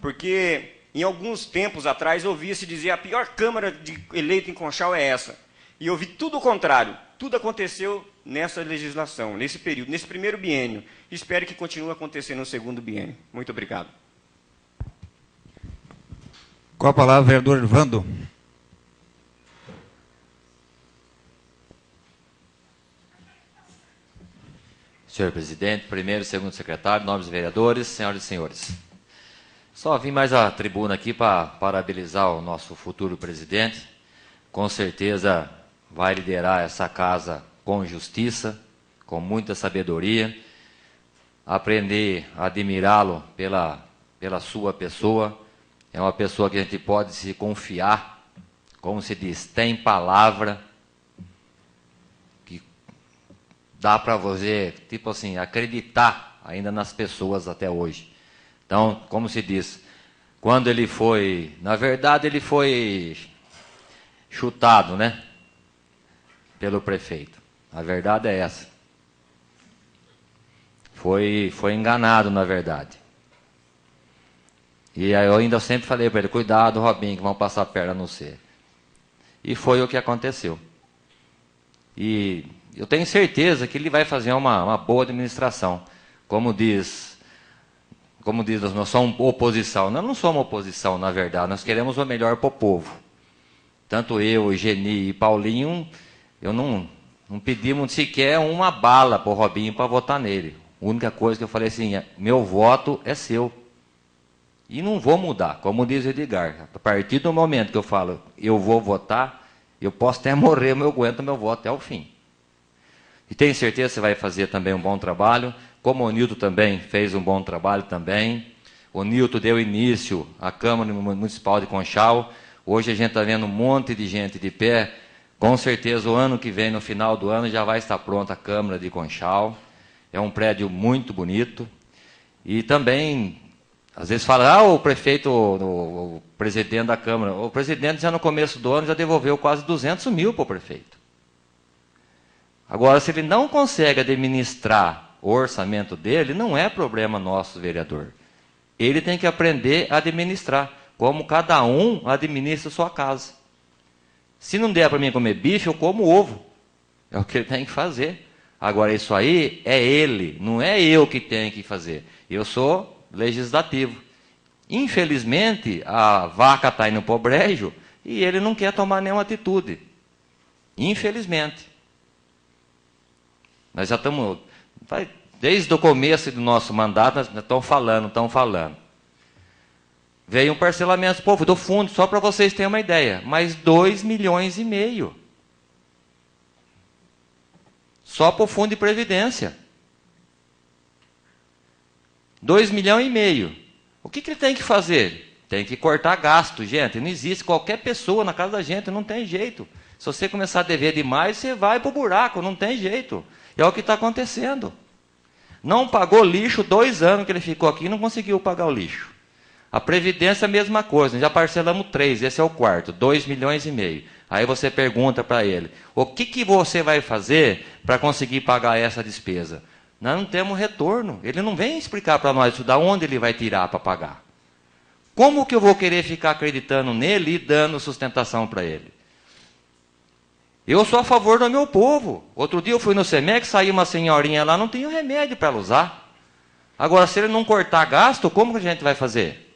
S7: Porque em alguns tempos atrás eu ouvia-se dizer a pior Câmara eleita em Conchal é essa. E eu vi tudo o contrário. Tudo aconteceu nessa legislação, nesse período, nesse primeiro biênio. Espero que continue acontecendo no segundo biênio. Muito obrigado.
S1: Com a palavra, vereador Vando.
S3: Senhor presidente, primeiro e segundo secretário, nobres vereadores, senhoras e senhores. Só vim mais à tribuna aqui para parabenizar o nosso futuro presidente. Com certeza vai liderar essa casa com justiça, com muita sabedoria. Aprender a admirá-lo pela sua pessoa. É uma pessoa que a gente pode se confiar, como se diz, tem palavra, que dá para você, tipo assim, acreditar ainda nas pessoas até hoje. Então, como se diz, quando ele foi, na verdade ele foi chutado, né, pelo prefeito. A verdade é essa. Foi enganado, na verdade. E aí eu ainda sempre falei para ele, cuidado, Robinho, que vão passar a perna no você. E foi o que aconteceu. E eu tenho certeza que ele vai fazer uma boa administração. Como diz nós somos oposição. Nós não somos oposição, na verdade. Nós queremos o melhor para o povo. Tanto eu, Geni e Paulinho, eu não pedimos sequer uma bala para o Robinho para votar nele. A única coisa que eu falei assim, meu voto é seu. E não vou mudar, como diz o Edgar. A partir do momento que eu falo, eu vou votar, eu posso até morrer, mas eu aguento meu voto até o fim. E tenho certeza que você vai fazer também um bom trabalho, como o Nilton também fez um bom trabalho também. O Nilton deu início à Câmara Municipal de Conchal. Hoje a gente está vendo um monte de gente de pé. Com certeza o ano que vem, no final do ano, já vai estar pronta a Câmara de Conchal. É um prédio muito bonito. E também, às vezes fala, o prefeito, o presidente da Câmara. O presidente já no começo do ano já devolveu quase 200 mil para o prefeito. Agora, se ele não consegue administrar o orçamento dele, não é problema nosso, vereador. Ele tem que aprender a administrar, como cada um administra sua casa. Se não der para mim comer bife, eu como ovo. É o que ele tem que fazer. Agora, isso aí é ele, não é eu que tenho que fazer. Eu sou legislativo. Infelizmente, a vaca está indo para o brejo e ele não quer tomar nenhuma atitude. Infelizmente. Nós já estamos... Desde o começo do nosso mandato, nós estamos falando. Veio um parcelamento, povo, do fundo, só para vocês terem uma ideia, mais 2,5 milhões. Só para o fundo de previdência. 2,5 milhões. O que ele tem que fazer? Tem que cortar gasto, gente. Não existe qualquer pessoa na casa da gente, não tem jeito. Se você começar a dever demais, você vai para o buraco, não tem jeito. É o que está acontecendo. Não pagou lixo, 2 anos que ele ficou aqui e não conseguiu pagar o lixo. A Previdência é a mesma coisa, já parcelamos 3, esse é o quarto, 2,5 milhões. Aí você pergunta para ele, o que você vai fazer para conseguir pagar essa despesa? Nós não temos retorno, ele não vem explicar para nós da onde ele vai tirar para pagar. Como que eu vou querer ficar acreditando nele e dando sustentação para ele? Eu sou a favor do meu povo. Outro dia eu fui no SEMEC, saiu uma senhorinha lá, não tinha remédio para ela usar. Agora, se ele não cortar gasto, como que a gente vai fazer?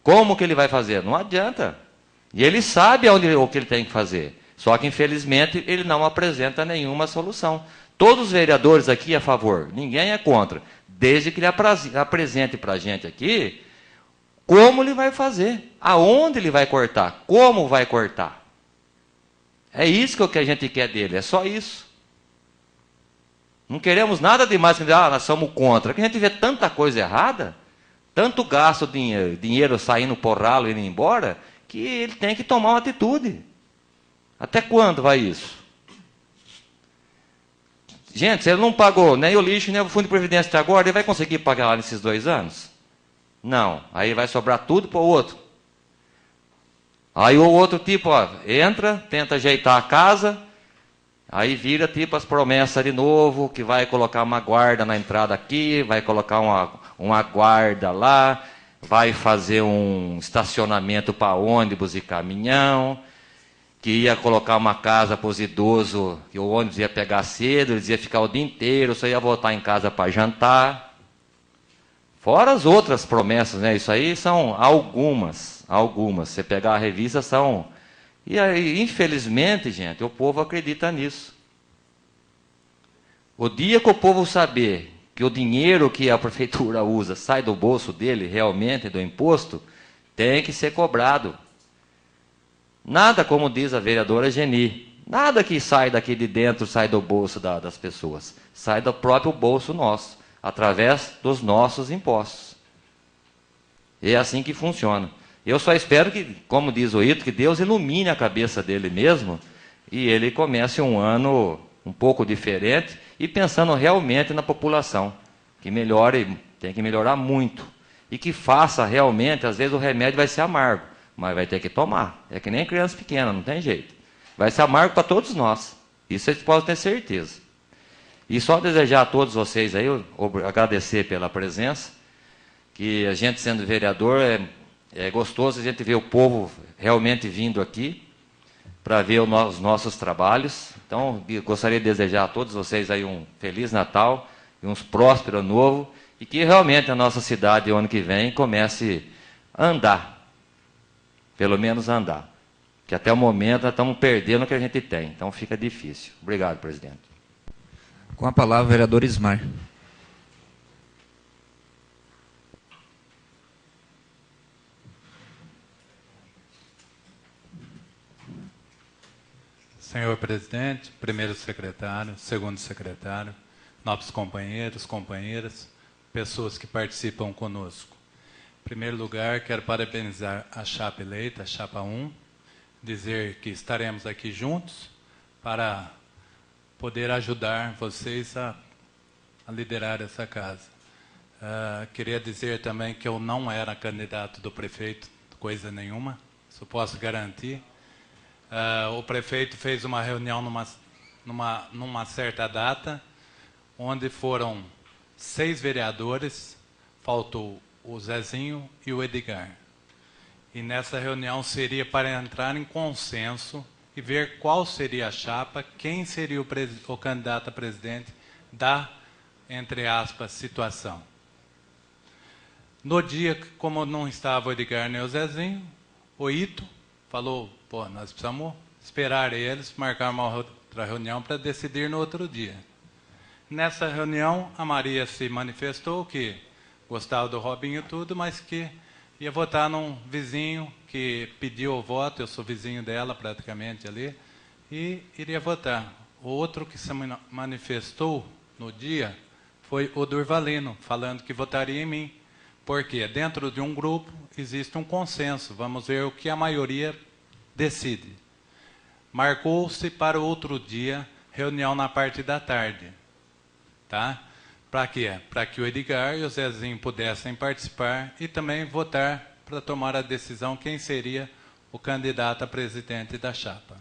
S3: Como que ele vai fazer? Não adianta. E ele sabe o que ele tem que fazer. Só que, infelizmente, ele não apresenta nenhuma solução. Todos os vereadores aqui é a favor, ninguém é contra. Desde que ele apresente para a gente aqui... Como ele vai fazer? Aonde ele vai cortar? Como vai cortar? É isso que a gente quer dele, é só isso. Não queremos nada demais que nós somos contra. Que a gente vê tanta coisa errada, tanto gasto dinheiro saindo por ralo e indo embora, que ele tem que tomar uma atitude. Até quando vai isso? Gente, se ele não pagou nem o lixo, nem o fundo de previdência até agora, ele vai conseguir pagar lá nesses 2 anos? Não, aí vai sobrar tudo para o outro. Aí o outro tipo, entra, tenta ajeitar a casa, aí vira tipo as promessas de novo, que vai colocar uma guarda na entrada aqui, vai colocar uma guarda lá, vai fazer um estacionamento para ônibus e caminhão, que ia colocar uma casa para os idosos, que o ônibus ia pegar cedo, eles iam ficar o dia inteiro, só ia voltar em casa para jantar. Fora as outras promessas, né? Isso aí são algumas. Você pegar a revista, são... E aí, infelizmente, gente, o povo acredita nisso. O dia que o povo saber que o dinheiro que a prefeitura usa sai do bolso dele, realmente, do imposto, tem que ser cobrado. Nada, como diz a vereadora Geni, nada que sai daqui de dentro sai do bolso das pessoas. Sai do próprio bolso nosso, através dos nossos impostos. E é assim que funciona. Eu só espero que, como diz o Ito, que Deus ilumine a cabeça dele mesmo e ele comece um ano um pouco diferente e pensando realmente na população. Que melhore, tem que melhorar muito. E que faça realmente, às vezes o remédio vai ser amargo, mas vai ter que tomar. É que nem criança pequena, não tem jeito. Vai ser amargo para todos nós. Isso vocês podem ter certeza. E só desejar a todos vocês aí, agradecer pela presença, que a gente sendo vereador, é gostoso a gente ver o povo realmente vindo aqui para ver os nossos trabalhos. Então, gostaria de desejar a todos vocês aí um Feliz Natal e um próspero Ano Novo, e que realmente a nossa cidade, o ano que vem, comece a andar, pelo menos a andar, que até o momento nós estamos perdendo o que a gente tem, então fica difícil. Obrigado, presidente.
S1: Com a palavra, o vereador Ismar.
S11: Senhor presidente, primeiro secretário, segundo secretário, novos companheiros, companheiras, pessoas que participam conosco. Em primeiro lugar, quero parabenizar a chapa eleita, a chapa 1, dizer que estaremos aqui juntos para poder ajudar vocês a liderar essa casa. Queria dizer também que eu não era candidato do prefeito, coisa nenhuma, isso posso garantir. O prefeito fez uma reunião numa certa data, onde foram 6 vereadores, faltou o Zezinho e o Edgar. E nessa reunião seria para entrar em consenso e ver qual seria a chapa, quem seria o candidato a presidente da, entre aspas, situação. No dia, como não estava o Edgar nem o Zezinho, o Ito falou, pô, nós precisamos esperar eles, marcar uma outra reunião para decidir no outro dia. Nessa reunião, a Maria se manifestou que gostava do Robinho e tudo, mas que ia votar num vizinho que pediu o voto, eu sou vizinho dela praticamente ali, e iria votar. O outro que se manifestou no dia foi o Durvalino, falando que votaria em mim. Porque dentro de um grupo existe um consenso, vamos ver o que a maioria decide. Marcou-se para o outro dia, reunião na parte da tarde. Tá? Para quê? Para que o Edgar e o Zezinho pudessem participar e também votar para tomar a decisão quem seria o candidato a presidente da chapa.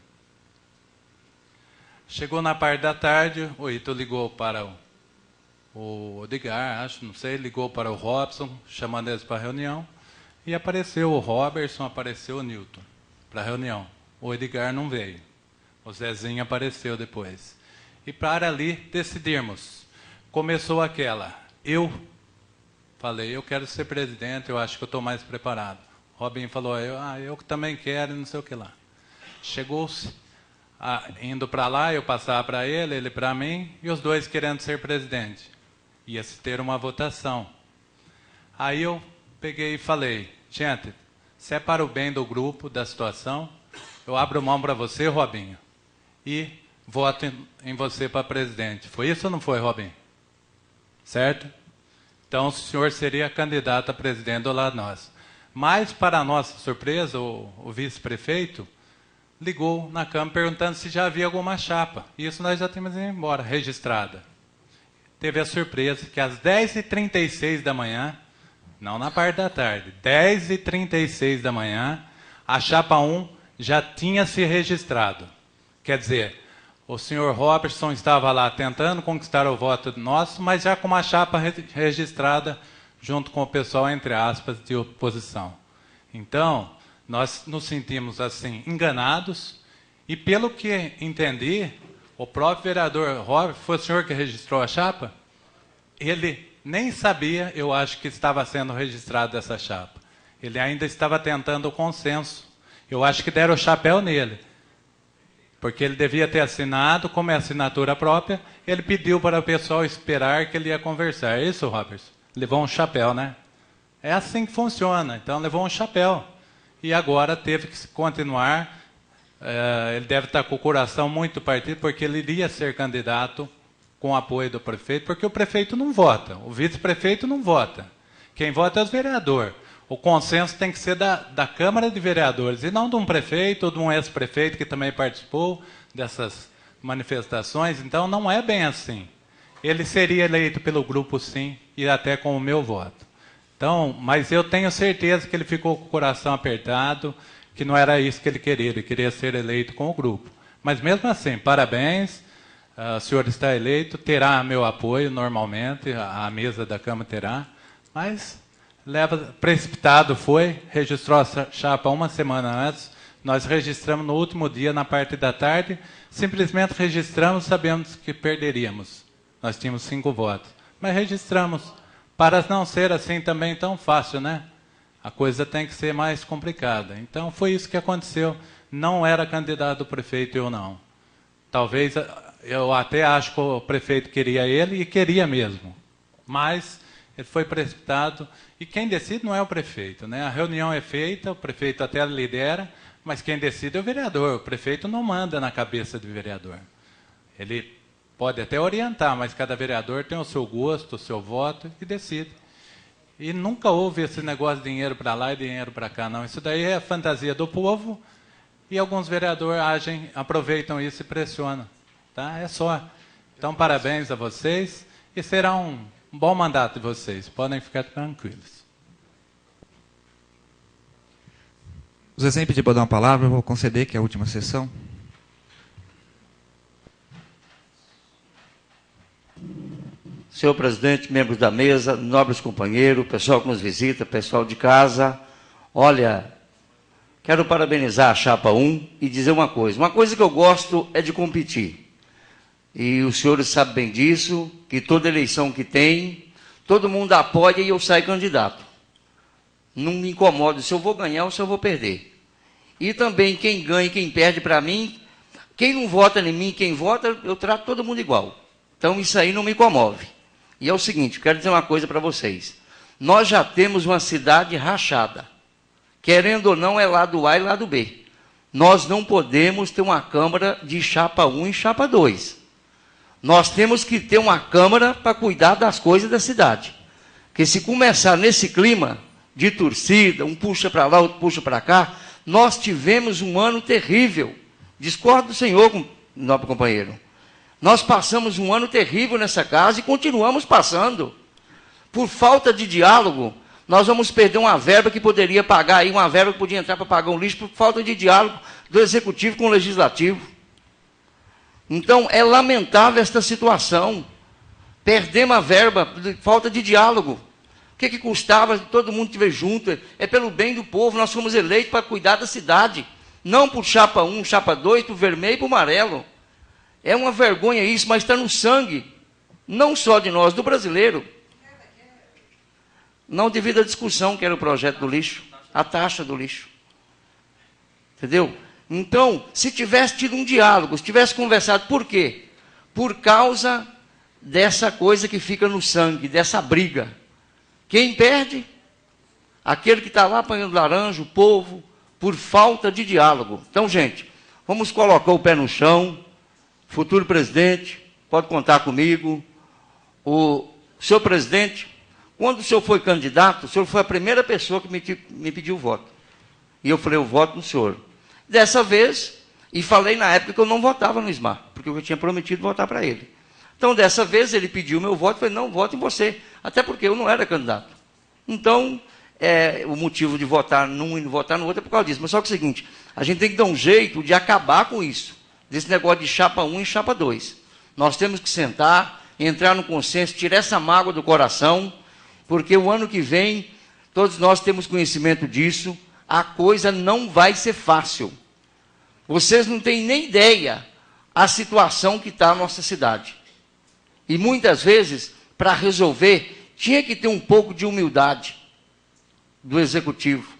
S11: Chegou na parte da tarde, o Ito ligou para o Edgar, acho, não sei, ligou para o Robson, chamando eles para a reunião, e apareceu o Robertson, apareceu o Newton para a reunião. O Edgar não veio. O Zezinho apareceu depois. E para ali decidirmos. Começou aquela. Eu falei, eu quero ser presidente, eu acho que eu estou mais preparado. Robin falou, eu também quero, não sei o que lá. Chegou-se, indo para lá, eu passava para ele para mim, e os dois querendo ser presidente. Ia-se ter uma votação. Aí eu peguei e falei, gente, se é para o bem do grupo, da situação, eu abro mão para você, Robinho, e voto em você para presidente. Foi isso ou não foi, Robinho? Certo? Então, o senhor seria candidato a presidente do lado nosso. Mas, para a nossa surpresa, o vice-prefeito ligou na Câmara perguntando se já havia alguma chapa. Isso nós já temos ido embora, registrada. Teve a surpresa que às 10h36 da manhã, não na parte da tarde, 10h36 da manhã, a chapa 1 já tinha se registrado. Quer dizer, o senhor Robertson estava lá tentando conquistar o voto nosso, mas já com uma chapa registrada junto com o pessoal, entre aspas, de oposição. Então, nós nos sentimos assim enganados, e pelo que entendi, o próprio vereador Robert, foi o senhor que registrou a chapa? Ele nem sabia, eu acho, que estava sendo registrada essa chapa. Ele ainda estava tentando o consenso. Eu acho que deram o chapéu nele. Porque ele devia ter assinado, como é assinatura própria, ele pediu para o pessoal esperar que ele ia conversar. É isso, Robert? Levou um chapéu, né? É assim que funciona. Então, levou um chapéu. E agora teve que continuar. Ele deve estar com o coração muito partido, porque ele iria ser candidato com o apoio do prefeito, porque o prefeito não vota, o vice-prefeito não vota. Quem vota é os vereadores. O consenso tem que ser da Câmara de Vereadores, e não de um prefeito ou de um ex-prefeito que também participou dessas manifestações. Então, não é bem assim. Ele seria eleito pelo grupo, sim, e até com o meu voto. Então, mas eu tenho certeza que ele ficou com o coração apertado, que não era isso que ele queria ser eleito com o grupo. Mas mesmo assim, parabéns, o senhor está eleito, terá meu apoio normalmente, a mesa da Câmara terá, mas Precipitado foi, registrou a chapa uma semana antes, nós registramos no último dia, na parte da tarde, simplesmente registramos, sabemos que perderíamos. Nós tínhamos 5 votos, mas registramos, para não ser assim também tão fácil, né? A coisa tem que ser mais complicada. Então, foi isso que aconteceu. Não era candidato a prefeito eu não. Talvez, eu até acho que o prefeito queria ele, e queria mesmo. Mas ele foi precipitado, e quem decide não é o prefeito, né? A reunião é feita, o prefeito até lidera, mas quem decide é o vereador. O prefeito não manda na cabeça do vereador. Ele pode até orientar, mas cada vereador tem o seu gosto, o seu voto, e decide. E nunca houve esse negócio de dinheiro para lá e dinheiro para cá, não. Isso daí é a fantasia do povo, e alguns vereadores aproveitam isso e pressionam. Tá? É só. Então, parabéns a vocês, e será um bom mandato de vocês. Podem ficar tranquilos.
S1: O Zezé pediu para dar uma palavra, eu vou conceder, que é a última sessão.
S9: Senhor presidente, membros da mesa, nobres companheiros, pessoal que nos visita, pessoal de casa, olha, quero parabenizar a Chapa 1 e dizer uma coisa. Uma coisa que eu gosto é de competir. E os senhores sabem bem disso, que toda eleição que tem, todo mundo apoia e eu saio candidato. Não me incomodo se eu vou ganhar ou se eu vou perder. E também quem ganha e quem perde para mim, quem não vota em mim, quem vota, eu trato todo mundo igual. Então isso aí não me comove. E é o seguinte, quero dizer uma coisa para vocês. Nós já temos uma cidade rachada. Querendo ou não, é lado A e lado B. Nós não podemos ter uma Câmara de Chapa 1 e Chapa 2. Nós temos que ter uma Câmara para cuidar das coisas da cidade. Porque se começar nesse clima de torcida, um puxa para lá, outro puxa para cá, nós tivemos um ano terrível. Discordo do senhor, nobre companheiro. Nós passamos um ano terrível nessa casa e continuamos passando. Por falta de diálogo, nós vamos perder uma verba que poderia pagar, aí uma verba que podia entrar para pagar um lixo, por falta de diálogo do Executivo com o Legislativo. Então, é lamentável esta situação. Perdemos a verba por falta de diálogo. O que custava todo mundo estiver junto? É pelo bem do povo, nós fomos eleitos para cuidar da cidade. Não por Chapa 1, Chapa 2, para o vermelho e para o amarelo. É uma vergonha isso, mas está no sangue, não só de nós, do brasileiro. Não devido à discussão que era o projeto do lixo, a taxa do lixo. Entendeu? Então, se tivesse tido um diálogo, se tivesse conversado, por quê? Por causa dessa coisa que fica no sangue, dessa briga. Quem perde? Aquele que está lá apanhando laranja, o povo, por falta de diálogo. Então, gente, vamos colocar o pé no chão. Futuro presidente, pode contar comigo. O senhor presidente, quando o senhor foi candidato, o senhor foi a primeira pessoa que me pediu voto. E eu falei, eu voto no senhor. Dessa vez, e falei na época que eu não votava no Ismar, porque eu tinha prometido votar para ele. Então, dessa vez, ele pediu meu voto, eu falei, não, voto em você. Até porque eu não era candidato. Então, o motivo de votar num e votar no outro é por causa disso. Mas só que é o seguinte, a gente tem que dar um jeito de acabar com isso. Desse negócio de Chapa 1 e Chapa 2. Nós temos que sentar, entrar no consenso, tirar essa mágoa do coração, porque o ano que vem, todos nós temos conhecimento disso, a coisa não vai ser fácil. Vocês não têm nem ideia a situação que está a nossa cidade. E muitas vezes, para resolver, tinha que ter um pouco de humildade do Executivo.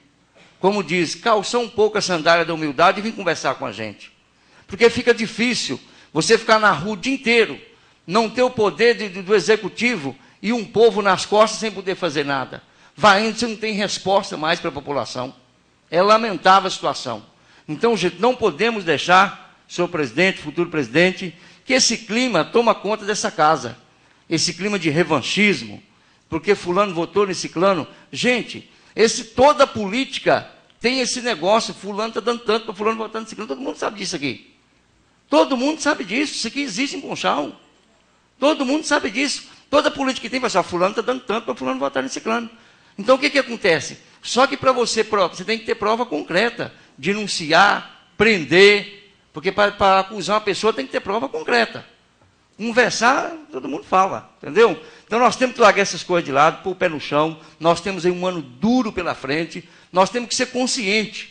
S9: Como diz, calçar um pouco a sandália da humildade e vir conversar com a gente. Porque fica difícil você ficar na rua o dia inteiro, não ter o poder do Executivo e um povo nas costas sem poder fazer nada. Vai indo, você não tem resposta mais para a população. É lamentável a situação. Então, gente, não podemos deixar, senhor presidente, futuro presidente, que esse clima toma conta dessa casa. Esse clima de revanchismo, porque fulano votou nesse ciclano. Gente, toda política tem esse negócio, fulano está dando tanto para fulano votar nesse ciclano. Todo mundo sabe disso aqui. Todo mundo sabe disso. Isso aqui existe em Conchal. Todo mundo sabe disso. Toda política que tem, vai ser, fulano está dando tanto para fulano votar nesse ciclano. Então, o que acontece? Só que para você tem que ter prova concreta. Denunciar, prender. Porque para acusar uma pessoa tem que ter prova concreta. Conversar, todo mundo fala, entendeu? Então nós temos que largar essas coisas de lado, pôr o pé no chão, nós temos aí um ano duro pela frente, nós temos que ser conscientes,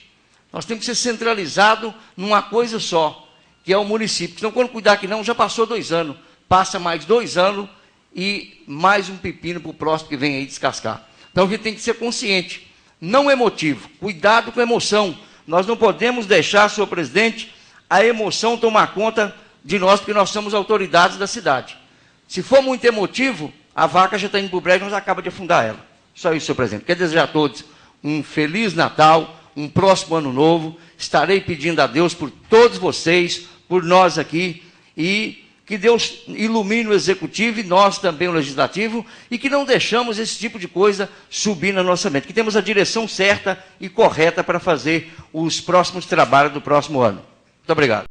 S9: nós temos que ser centralizados numa coisa só, que é o município. Então, quando cuidar que não, já passou 2 anos, passa mais 2 anos e mais um pepino para o próximo que vem aí descascar. Então a gente tem que ser consciente, não emotivo, cuidado com a emoção. Nós não podemos deixar, senhor presidente, a emoção tomar conta de nós, porque nós somos autoridades da cidade. Se for muito emotivo, a vaca já está indo para o brejo e nós acaba de afundar ela. Só isso, senhor presidente. Quero desejar a todos um Feliz Natal, um próximo Ano Novo. Estarei pedindo a Deus por todos vocês, por nós aqui, e que Deus ilumine o Executivo e nós também o Legislativo, e que não deixamos esse tipo de coisa subir na nossa mente, que temos a direção certa e correta para fazer os próximos trabalhos do próximo ano. Muito obrigado.